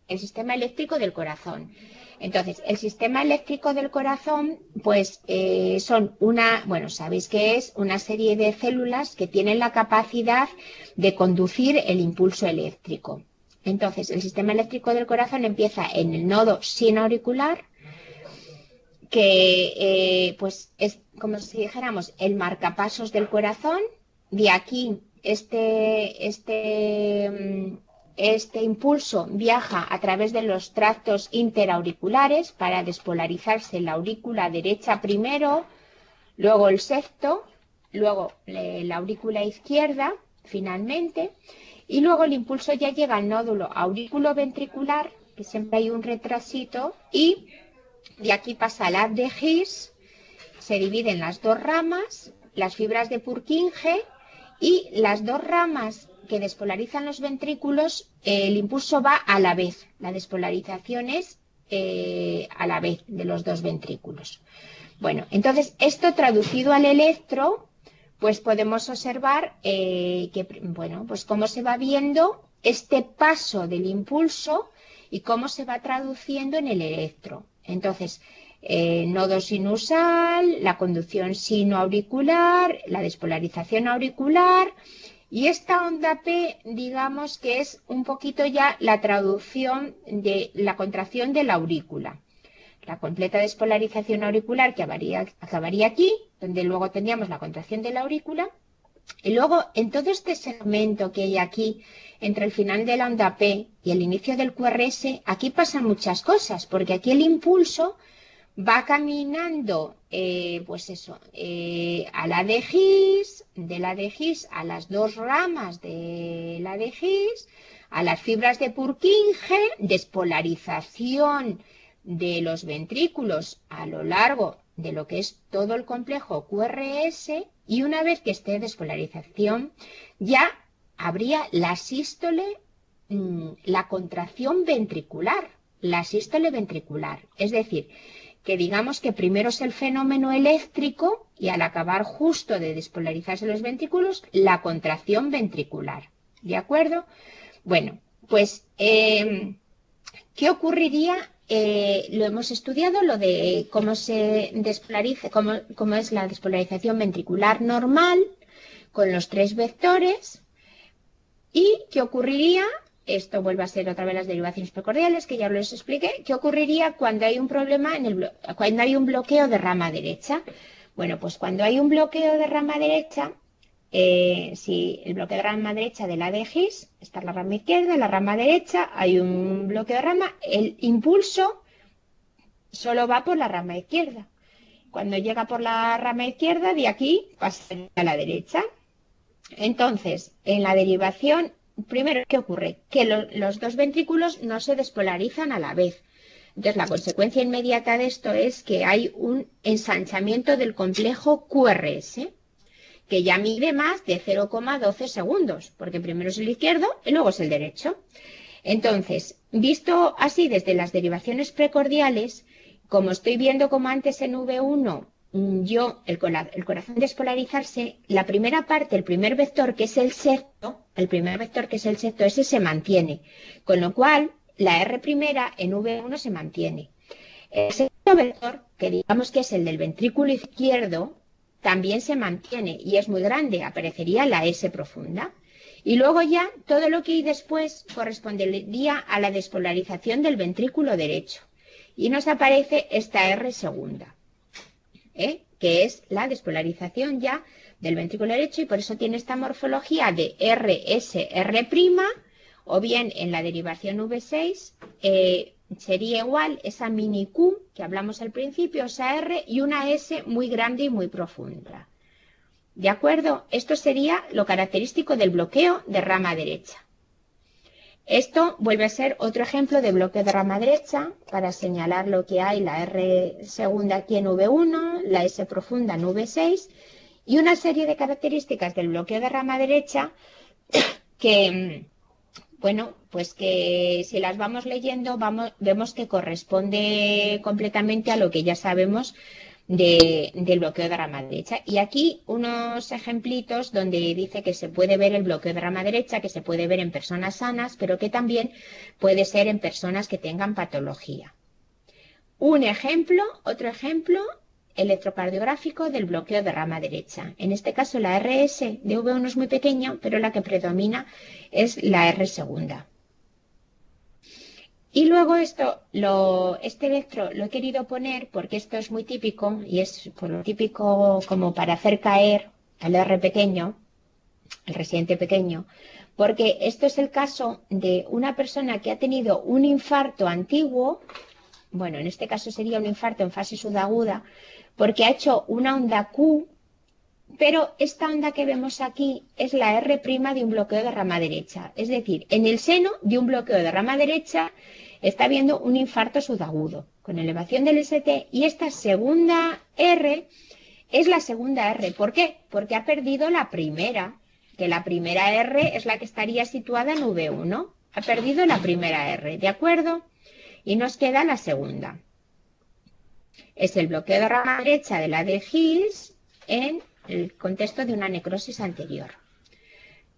El sistema eléctrico del corazón. Entonces, el sistema eléctrico del corazón, pues sabéis que es una serie de células que tienen la capacidad de conducir el impulso eléctrico. Entonces, el sistema eléctrico del corazón empieza en el nodo sinoauricular, que pues es como si dijéramos el marcapasos del corazón. De aquí este impulso viaja a través de los tractos interauriculares para despolarizarse la aurícula derecha primero, luego el septo, luego la aurícula izquierda finalmente, y luego el impulso ya llega al nódulo auriculoventricular, que siempre hay un retrasito, y de aquí pasa al haz de His, se divide en las dos ramas, las fibras de Purkinje, y las dos ramas que despolarizan los ventrículos, el impulso va a la vez, la despolarización es a la vez de los dos ventrículos. Bueno, entonces esto traducido al electro, pues podemos observar pues cómo se va viendo este paso del impulso y cómo se va traduciendo en el electro. Entonces, nodo sinusal, la conducción sinoauricular, la despolarización auricular, y esta onda P, digamos que es un poquito ya la traducción de la contracción de la aurícula. La completa despolarización auricular que acabaría aquí, donde luego tendríamos la contracción de la aurícula, y luego en todo este segmento que hay aquí, entre el final de la onda P y el inicio del QRS, aquí pasan muchas cosas, porque aquí el impulso va caminando, a la de His, de la de His a las dos ramas de la de His, a las fibras de Purkinje, despolarización de los ventrículos a lo largo de lo que es todo el complejo QRS, y una vez que esté despolarización, ya habría la sístole, la contracción ventricular, la sístole ventricular, es decir, que digamos que primero es el fenómeno eléctrico y al acabar justo de despolarizarse los ventrículos, la contracción ventricular. ¿De acuerdo? Bueno, pues, ¿qué ocurriría lo hemos estudiado, lo de cómo se despolariza, cómo es la despolarización ventricular normal con los 3 vectores. ¿Y qué ocurriría? Esto vuelve a ser otra vez las derivaciones precordiales, que ya les expliqué. ¿Qué ocurriría cuando hay un problema cuando hay un bloqueo de rama derecha? Bueno, pues cuando hay un bloqueo de rama derecha, si el bloqueo de rama derecha de la de His, está la rama izquierda, la rama derecha, hay un bloqueo de rama, el impulso solo va por la rama izquierda. Cuando llega por la rama izquierda, de aquí pasa a la derecha. Entonces, en la derivación, primero, ¿qué ocurre? Que los 2 ventrículos no se despolarizan a la vez. Entonces, la consecuencia inmediata de esto es que hay un ensanchamiento del complejo QRS, que ya mide más de 0,12 segundos, porque primero es el izquierdo y luego es el derecho. Entonces, visto así desde las derivaciones precordiales, como estoy viendo como antes en V1, el corazón despolarizarse, la primera parte, el primer vector que es el sexto, ese se mantiene, con lo cual la R primera en V1 se mantiene. El segundo vector, que digamos que es el del ventrículo izquierdo, también se mantiene y es muy grande, aparecería la S profunda. Y luego ya todo lo que hay después correspondería a la despolarización del ventrículo derecho. Y nos aparece esta R segunda, que es la despolarización ya del ventrículo derecho, y por eso tiene esta morfología de RSR', o bien en la derivación V6 sería igual esa mini Q que hablamos al principio, esa R, y una S muy grande y muy profunda. ¿De acuerdo? Esto sería lo característico del bloqueo de rama derecha. Esto vuelve a ser otro ejemplo de bloqueo de rama derecha para señalar lo que hay, la R segunda aquí en V1, la S profunda en V6 y una serie de características del bloqueo de rama derecha que, bueno, pues que si las vamos leyendo vemos que corresponde completamente a lo que ya sabemos del bloqueo de rama derecha. Y aquí unos ejemplitos donde dice que se puede ver el bloqueo de rama derecha, que se puede ver en personas sanas, pero que también puede ser en personas que tengan patología. Otro ejemplo, electrocardiográfico del bloqueo de rama derecha. En este caso la RS de V1 es muy pequeña, pero la que predomina es la R segunda. Y luego este electro lo he querido poner porque esto es muy típico y es por lo típico como para hacer caer al R pequeño, el residente pequeño, porque esto es el caso de una persona que ha tenido un infarto antiguo, bueno, en este caso sería un infarto en fase subaguda, porque ha hecho una onda Q, pero esta onda que vemos aquí es la R' de un bloqueo de rama derecha, es decir, en el seno de un bloqueo de rama derecha está habiendo un infarto subagudo con elevación del ST, y esta segunda R es la segunda R. ¿Por qué? Porque ha perdido la primera, que la primera R es la que estaría situada en V1. Ha perdido la primera R, ¿de acuerdo? Y nos queda la segunda. Es el bloqueo de rama derecha de la de His en el contexto de una necrosis anterior.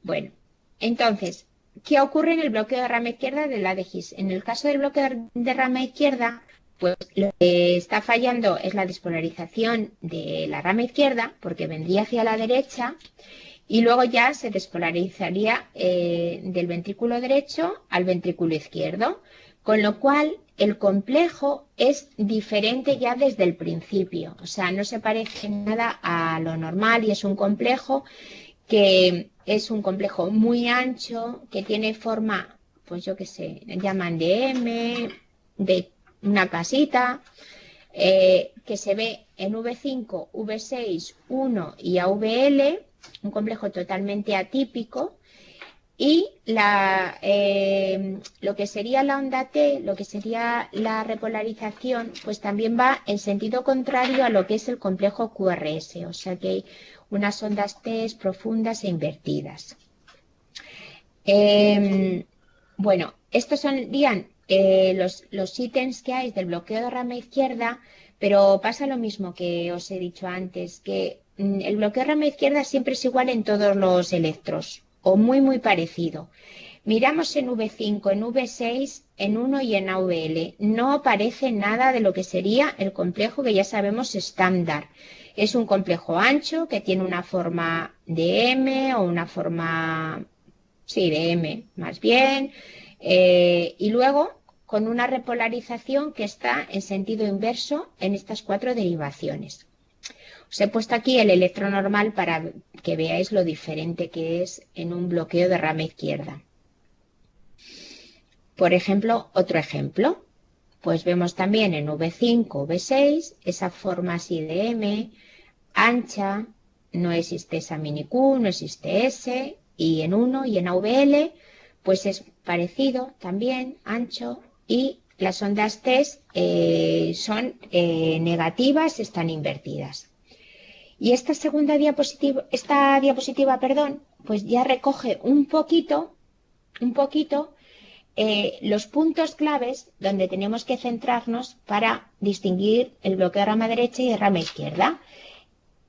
Bueno, entonces, ¿qué ocurre en el bloqueo de rama izquierda de la de His? En el caso del bloqueo de rama izquierda, pues lo que está fallando es la despolarización de la rama izquierda, porque vendría hacia la derecha, y luego ya se despolarizaría del ventrículo derecho al ventrículo izquierdo, con lo cual el complejo es diferente ya desde el principio, o sea, no se parece nada a lo normal y es un complejo que es un complejo muy ancho, que tiene forma, pues yo qué sé, llaman de M, de una casita, que se ve en V5, V6, 1 y AVL, un complejo totalmente atípico, y lo que sería la onda T, lo que sería la repolarización, pues también va en sentido contrario a lo que es el complejo QRS, o sea que hay unas ondas T profundas e invertidas. Bueno, estos serían los ítems que hay del bloqueo de rama izquierda, pero pasa lo mismo que os he dicho antes, que el bloqueo de rama izquierda siempre es igual en todos los electros, o muy parecido. Miramos en V5, en V6, en 1 y en AVL. No aparece nada de lo que sería el complejo que ya sabemos estándar. Es un complejo ancho que tiene una forma de M o una forma, sí, de M más bien. Y luego con una repolarización que está en sentido inverso en estas 4 derivaciones. Os he puesto aquí el electro normal para que veáis lo diferente que es en un bloqueo de rama izquierda. Por ejemplo, otro ejemplo, pues vemos también en V5, V6, esa forma así de M, ancha, no existe esa mini Q, no existe S, y en 1 y en AVL, pues es parecido también, ancho, y las ondas T son negativas, están invertidas. Y esta diapositiva, pues ya recoge un poquito, los puntos claves donde tenemos que centrarnos para distinguir el bloqueo de rama derecha y de rama izquierda.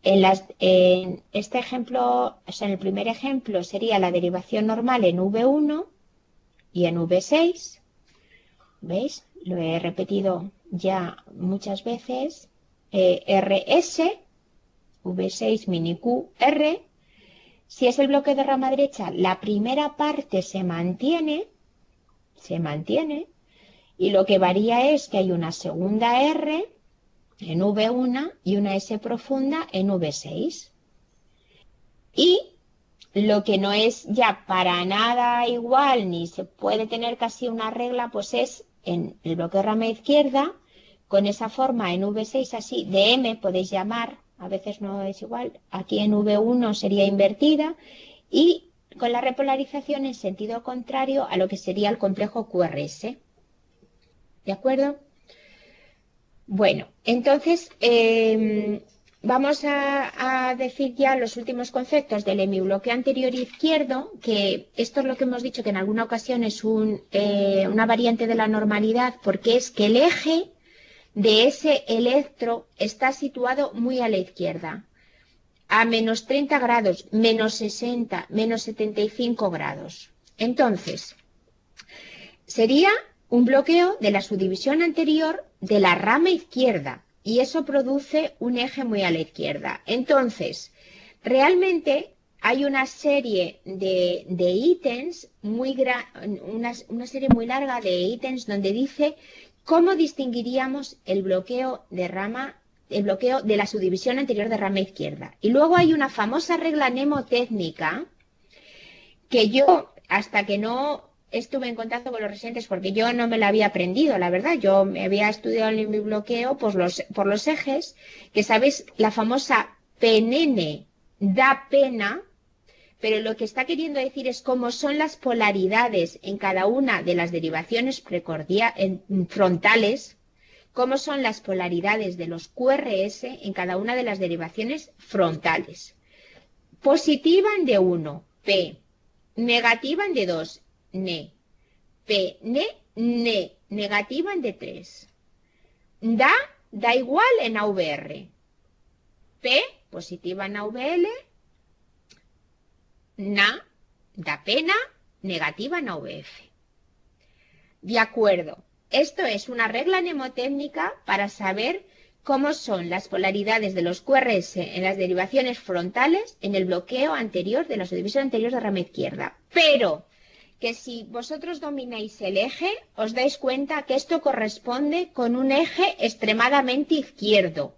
En este ejemplo, o sea, en el primer ejemplo sería la derivación normal en V1 y en V6. ¿Veis? Lo he repetido ya muchas veces. RS, V6 mini Q, R. Si es el bloqueo de rama derecha, la primera parte se mantiene, y lo que varía es que hay una segunda R en V1 y una S profunda en V6. Y lo que no es ya para nada igual, ni se puede tener casi una regla, pues es en el bloqueo de rama izquierda, con esa forma en V6 así, de M podéis llamar, a veces no es igual, aquí en V1 sería invertida, y con la repolarización en sentido contrario a lo que sería el complejo QRS. ¿De acuerdo? Bueno, entonces vamos a decir ya los últimos conceptos del hemibloqueo anterior izquierdo, que esto es lo que hemos dicho que en alguna ocasión es una variante de la normalidad, porque es que el eje de ese electro está situado muy a la izquierda, a menos 30 grados, menos 60, menos 75 grados. Entonces, sería un bloqueo de la subdivisión anterior de la rama izquierda y eso produce un eje muy a la izquierda. Entonces, realmente hay una serie de ítems, una serie muy larga de ítems donde dice cómo distinguiríamos el bloqueo de la subdivisión anterior de rama izquierda. Y luego hay una famosa regla mnemotécnica que yo, hasta que no estuve en contacto con los residentes, porque yo no me la había aprendido, la verdad, yo me había estudiado en mi bloqueo por los ejes, que sabéis, la famosa PNN da pena, pero lo que está queriendo decir es cómo son las polaridades en cada una de las derivaciones frontales, cómo son las polaridades de los QRS en cada una de las derivaciones frontales. Positiva en D1, P. Negativa en D2, ne. P, ne. Negativa en D3. Da igual en AVR. P, positiva en AVL. Da pena, negativa en AVF. De acuerdo. Esto es una regla mnemotécnica para saber cómo son las polaridades de los QRS en las derivaciones frontales en el bloqueo anterior de la subdivisión anterior de rama izquierda. Pero que si vosotros domináis el eje, os dais cuenta que esto corresponde con un eje extremadamente izquierdo,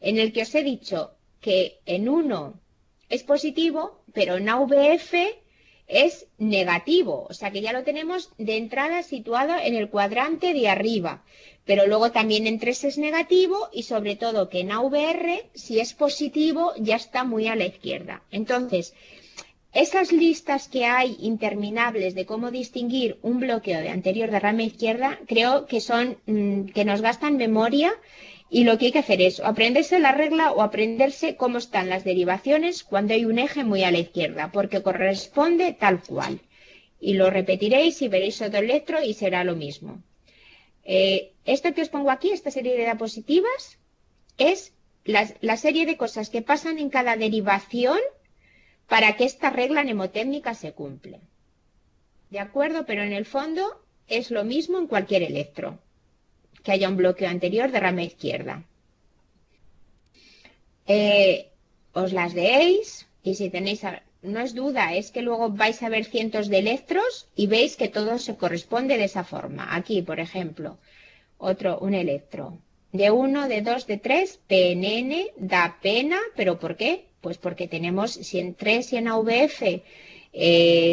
en el que os he dicho que en uno es positivo, pero en AVF es negativo, o sea que ya lo tenemos de entrada situado en el cuadrante de arriba, pero luego también en 3 es negativo y sobre todo que en AVR, si es positivo, ya está muy a la izquierda. Entonces, esas listas que hay interminables de cómo distinguir un bloqueo de anterior de rama izquierda, creo que son que nos gastan memoria. Y lo que hay que hacer es o aprenderse la regla o aprenderse cómo están las derivaciones cuando hay un eje muy a la izquierda, porque corresponde tal cual. Y lo repetiréis y veréis otro electro y será lo mismo. Esto que os pongo aquí, esta serie de diapositivas, es la serie de cosas que pasan en cada derivación para que esta regla mnemotécnica se cumpla. ¿de acuerdo? Pero en el fondo es lo mismo en cualquier electro, que haya un bloqueo anterior de rama izquierda. Os las deéis y si tenéis, no es duda, es que luego vais a ver cientos de electros y veis que todo se corresponde de esa forma. Aquí, por ejemplo, un electro. De 1, de 2, de 3, PNN da pena, ¿pero por qué? Pues porque tenemos, si en 3 y en AVF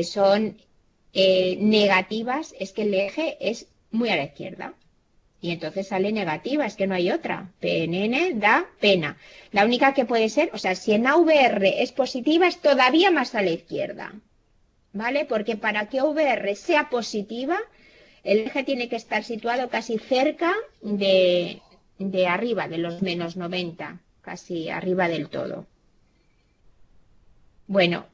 son negativas, es que el eje es muy a la izquierda. Y entonces sale negativa, es que no hay otra. PNN da pena. La única que puede ser, o sea, si en AVR es positiva, es todavía más a la izquierda. ¿Vale? Porque para que AVR sea positiva, el eje tiene que estar situado casi cerca de arriba, de los menos 90, casi arriba del todo. Bueno,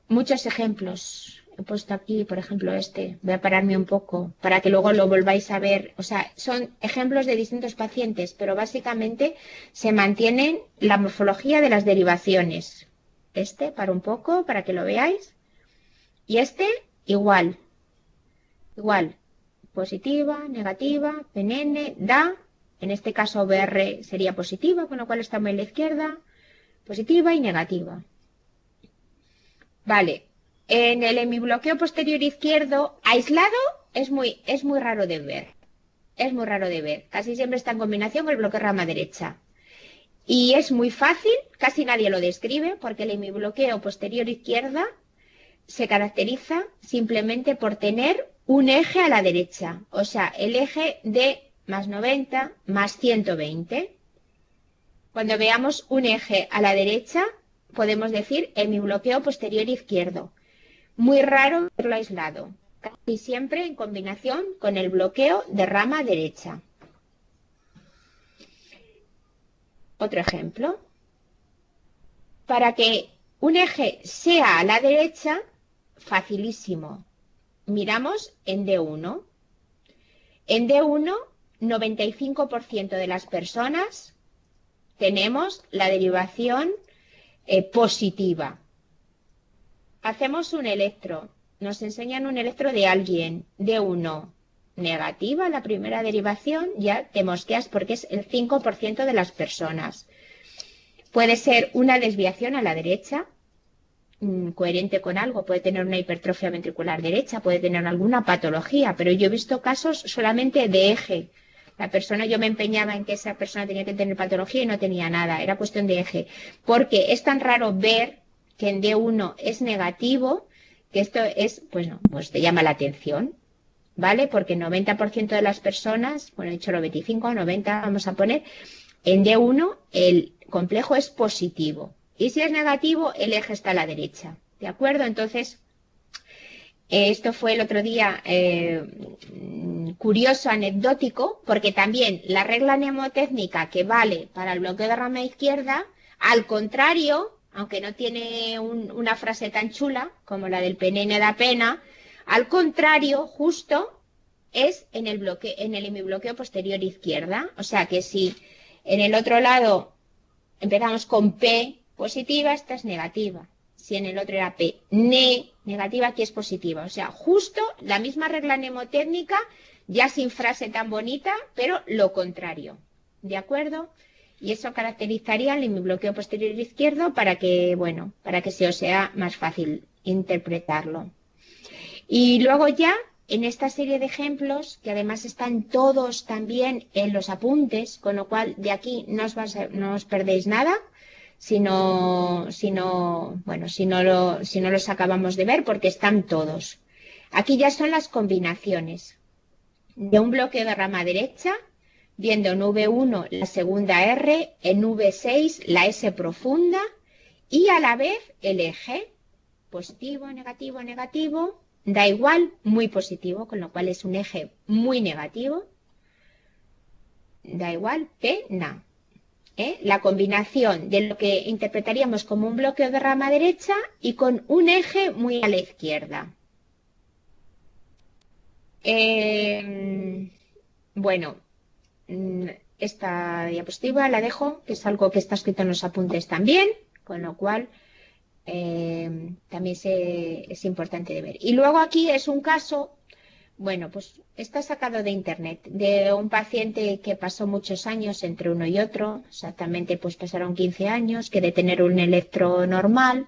muchos ejemplos. He puesto aquí, por ejemplo, este. Voy a pararme un poco para que luego lo volváis a ver. O sea, son ejemplos de distintos pacientes, pero básicamente se mantienen la morfología de las derivaciones. Este, para un poco, para que lo veáis. Y este, igual. Igual. Positiva, negativa, PNN, da. En este caso, BR sería positiva, con lo cual está muy a la izquierda. Positiva y negativa. Vale. En el hemibloqueo posterior izquierdo, aislado, es muy raro de ver. Es muy raro de ver. Casi siempre está en combinación con el bloqueo rama derecha. Y es muy fácil, casi nadie lo describe, porque el hemibloqueo posterior izquierda se caracteriza simplemente por tener un eje a la derecha. O sea, el eje de más 90 más 120. Cuando veamos un eje a la derecha, podemos decir hemibloqueo posterior izquierdo. Muy raro verlo aislado, casi siempre en combinación con el bloqueo de rama derecha. Otro ejemplo. Para que un eje sea a la derecha, facilísimo. Miramos en D1. En D1, 95% de las personas tenemos la derivación positiva. Hacemos un electro, nos enseñan un electro de alguien, D1, negativa, la primera derivación, ya te mosqueas porque es el 5% de las personas. Puede ser una desviación a la derecha, coherente con algo, puede tener una hipertrofia ventricular derecha, puede tener alguna patología, pero yo he visto casos solamente de eje. La persona, yo me empeñaba en que esa persona tenía que tener patología y no tenía nada, era cuestión de eje, porque es tan raro ver que en D1 es negativo, que esto es, pues no, pues te llama la atención, ¿vale? Porque el 90% de las personas, bueno, he dicho 95, 90, vamos a poner, en D1 el complejo es positivo. Y si es negativo, el eje está a la derecha, ¿de acuerdo? Entonces, esto fue el otro día curioso, anecdótico, porque también la regla mnemotécnica que vale para el bloqueo de rama izquierda, al contrario, aunque no tiene una frase tan chula como la del PNN da pena, al contrario, justo es en el hemibloqueo posterior izquierda. O sea que si en el otro lado empezamos con P positiva, esta es negativa. Si en el otro era P negativa, aquí es positiva. O sea, justo la misma regla mnemotécnica, ya sin frase tan bonita, pero lo contrario. ¿De acuerdo? Y eso caracterizaría el hemibloqueo posterior izquierdo para que, bueno, para que se os sea más fácil interpretarlo. Y luego ya, en esta serie de ejemplos, que además están todos también en los apuntes, con lo cual de aquí no os perdéis nada, si no los acabamos de ver, porque están todos. Aquí ya son las combinaciones de un bloqueo de rama derecha, viendo en V1 la segunda R, en V6 la S profunda y a la vez el eje positivo, negativo, negativo, da igual, muy positivo, con lo cual es un eje muy negativo, da igual, pena. La combinación de lo que interpretaríamos como un bloqueo de rama derecha y con un eje muy a la izquierda. Bueno, esta diapositiva la dejo, que es algo que está escrito en los apuntes también, con lo cual también es importante de ver. Y luego aquí es un caso, bueno, pues está sacado de internet, de un paciente que pasó muchos años entre uno y otro, exactamente pues pasaron 15 años, que de tener un electro normal,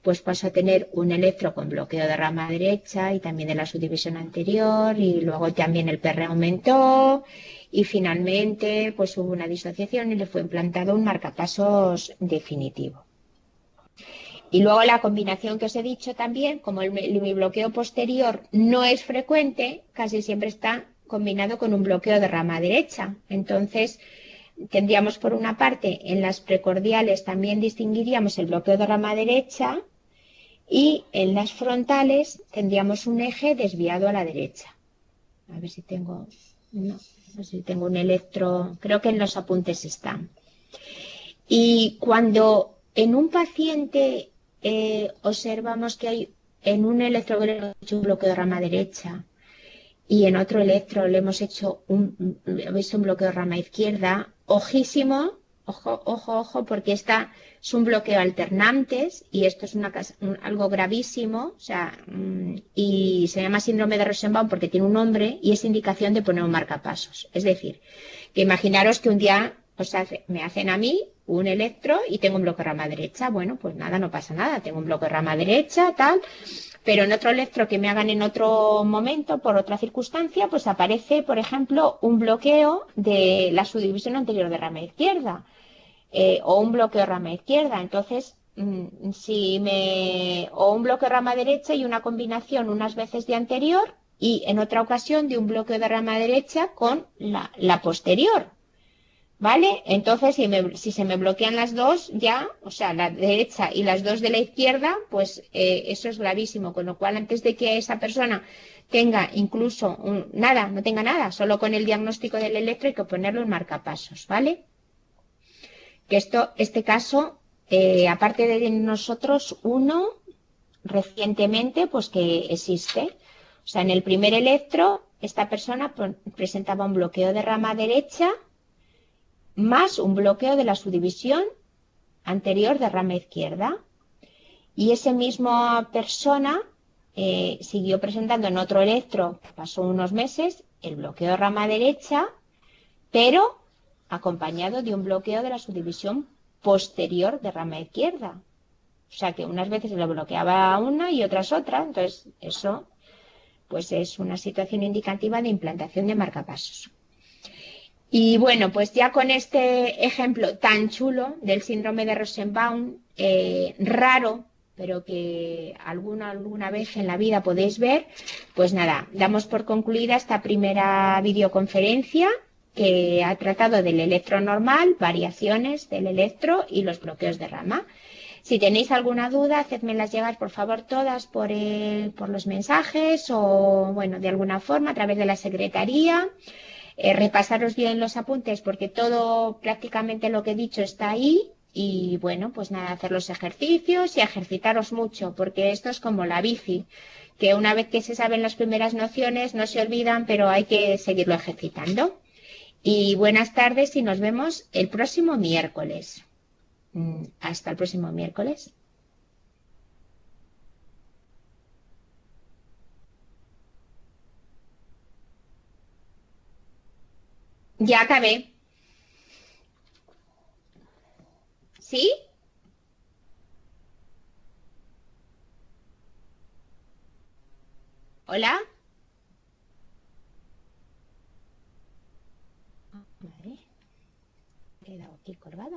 pues pasó a tener un electro con bloqueo de rama derecha y también de la subdivisión anterior, y luego también el PR aumentó, y finalmente pues hubo una disociación y le fue implantado un marcapasos definitivo. Y luego la combinación que os he dicho también, como mi bloqueo posterior no es frecuente, casi siempre está combinado con un bloqueo de rama derecha. Entonces, tendríamos por una parte, en las precordiales también distinguiríamos el bloqueo de rama derecha y en las frontales tendríamos un eje desviado a la derecha. A ver si tengo, no sé si tengo un electro, creo que en los apuntes están. Y cuando en un paciente observamos que hay en un electro que le hemos hecho un bloqueo de rama derecha y en otro electro le hemos hecho un bloqueo de rama izquierda, ojísimo, ojo, ojo, ojo, porque esta es un bloqueo alternantes y esto es algo gravísimo, o sea, y se llama síndrome de Rosenbaum porque tiene un nombre y es indicación de poner un marcapasos. Es decir, que imaginaros que un día me hacen a mí un electro y tengo un bloqueo de rama derecha. Bueno, pues nada, no pasa nada, tengo un bloqueo de rama derecha, tal, pero en otro electro que me hagan en otro momento, por otra circunstancia, pues aparece, por ejemplo, un bloqueo de la subdivisión anterior de rama izquierda o un bloqueo de rama izquierda. Entonces, o un bloqueo de rama derecha y una combinación unas veces de anterior y en otra ocasión de un bloqueo de rama derecha con la posterior. ¿Vale? Entonces, si se me bloquean las dos ya, o sea, la derecha y las dos de la izquierda, pues eso es gravísimo. Con lo cual, antes de que esa persona tenga incluso nada, no tenga nada, solo con el diagnóstico del electro hay que ponerle un marcapasos, ¿vale? Que este caso, aparte de nosotros, uno recientemente, pues que existe. O sea, en el primer electro, esta persona presentaba un bloqueo de rama derecha más un bloqueo de la subdivisión anterior de rama izquierda. Y esa misma persona siguió presentando en otro electro, pasó unos meses, el bloqueo de rama derecha, pero acompañado de un bloqueo de la subdivisión posterior de rama izquierda. O sea que unas veces lo bloqueaba una y otras otra. Entonces, eso pues es una situación indicativa de implantación de marcapasos. Y bueno, pues ya con este ejemplo tan chulo del síndrome de Rosenbaum, raro, pero que alguna vez en la vida podéis ver, pues nada, damos por concluida esta primera videoconferencia que ha tratado del electro normal, variaciones del electro y los bloqueos de rama. Si tenéis alguna duda, hacedmelas llegar, por favor, todas por los mensajes o, bueno, de alguna forma a través de la secretaría. Repasaros bien los apuntes porque todo prácticamente lo que he dicho está ahí y bueno, pues nada, hacer los ejercicios y ejercitaros mucho porque esto es como la bici, que una vez que se saben las primeras nociones no se olvidan, pero hay que seguirlo ejercitando. Y buenas tardes y nos vemos el próximo miércoles. Hasta el próximo miércoles. Ya acabé. ¿Sí? ¿Hola? Madre, he quedado aquí colgada.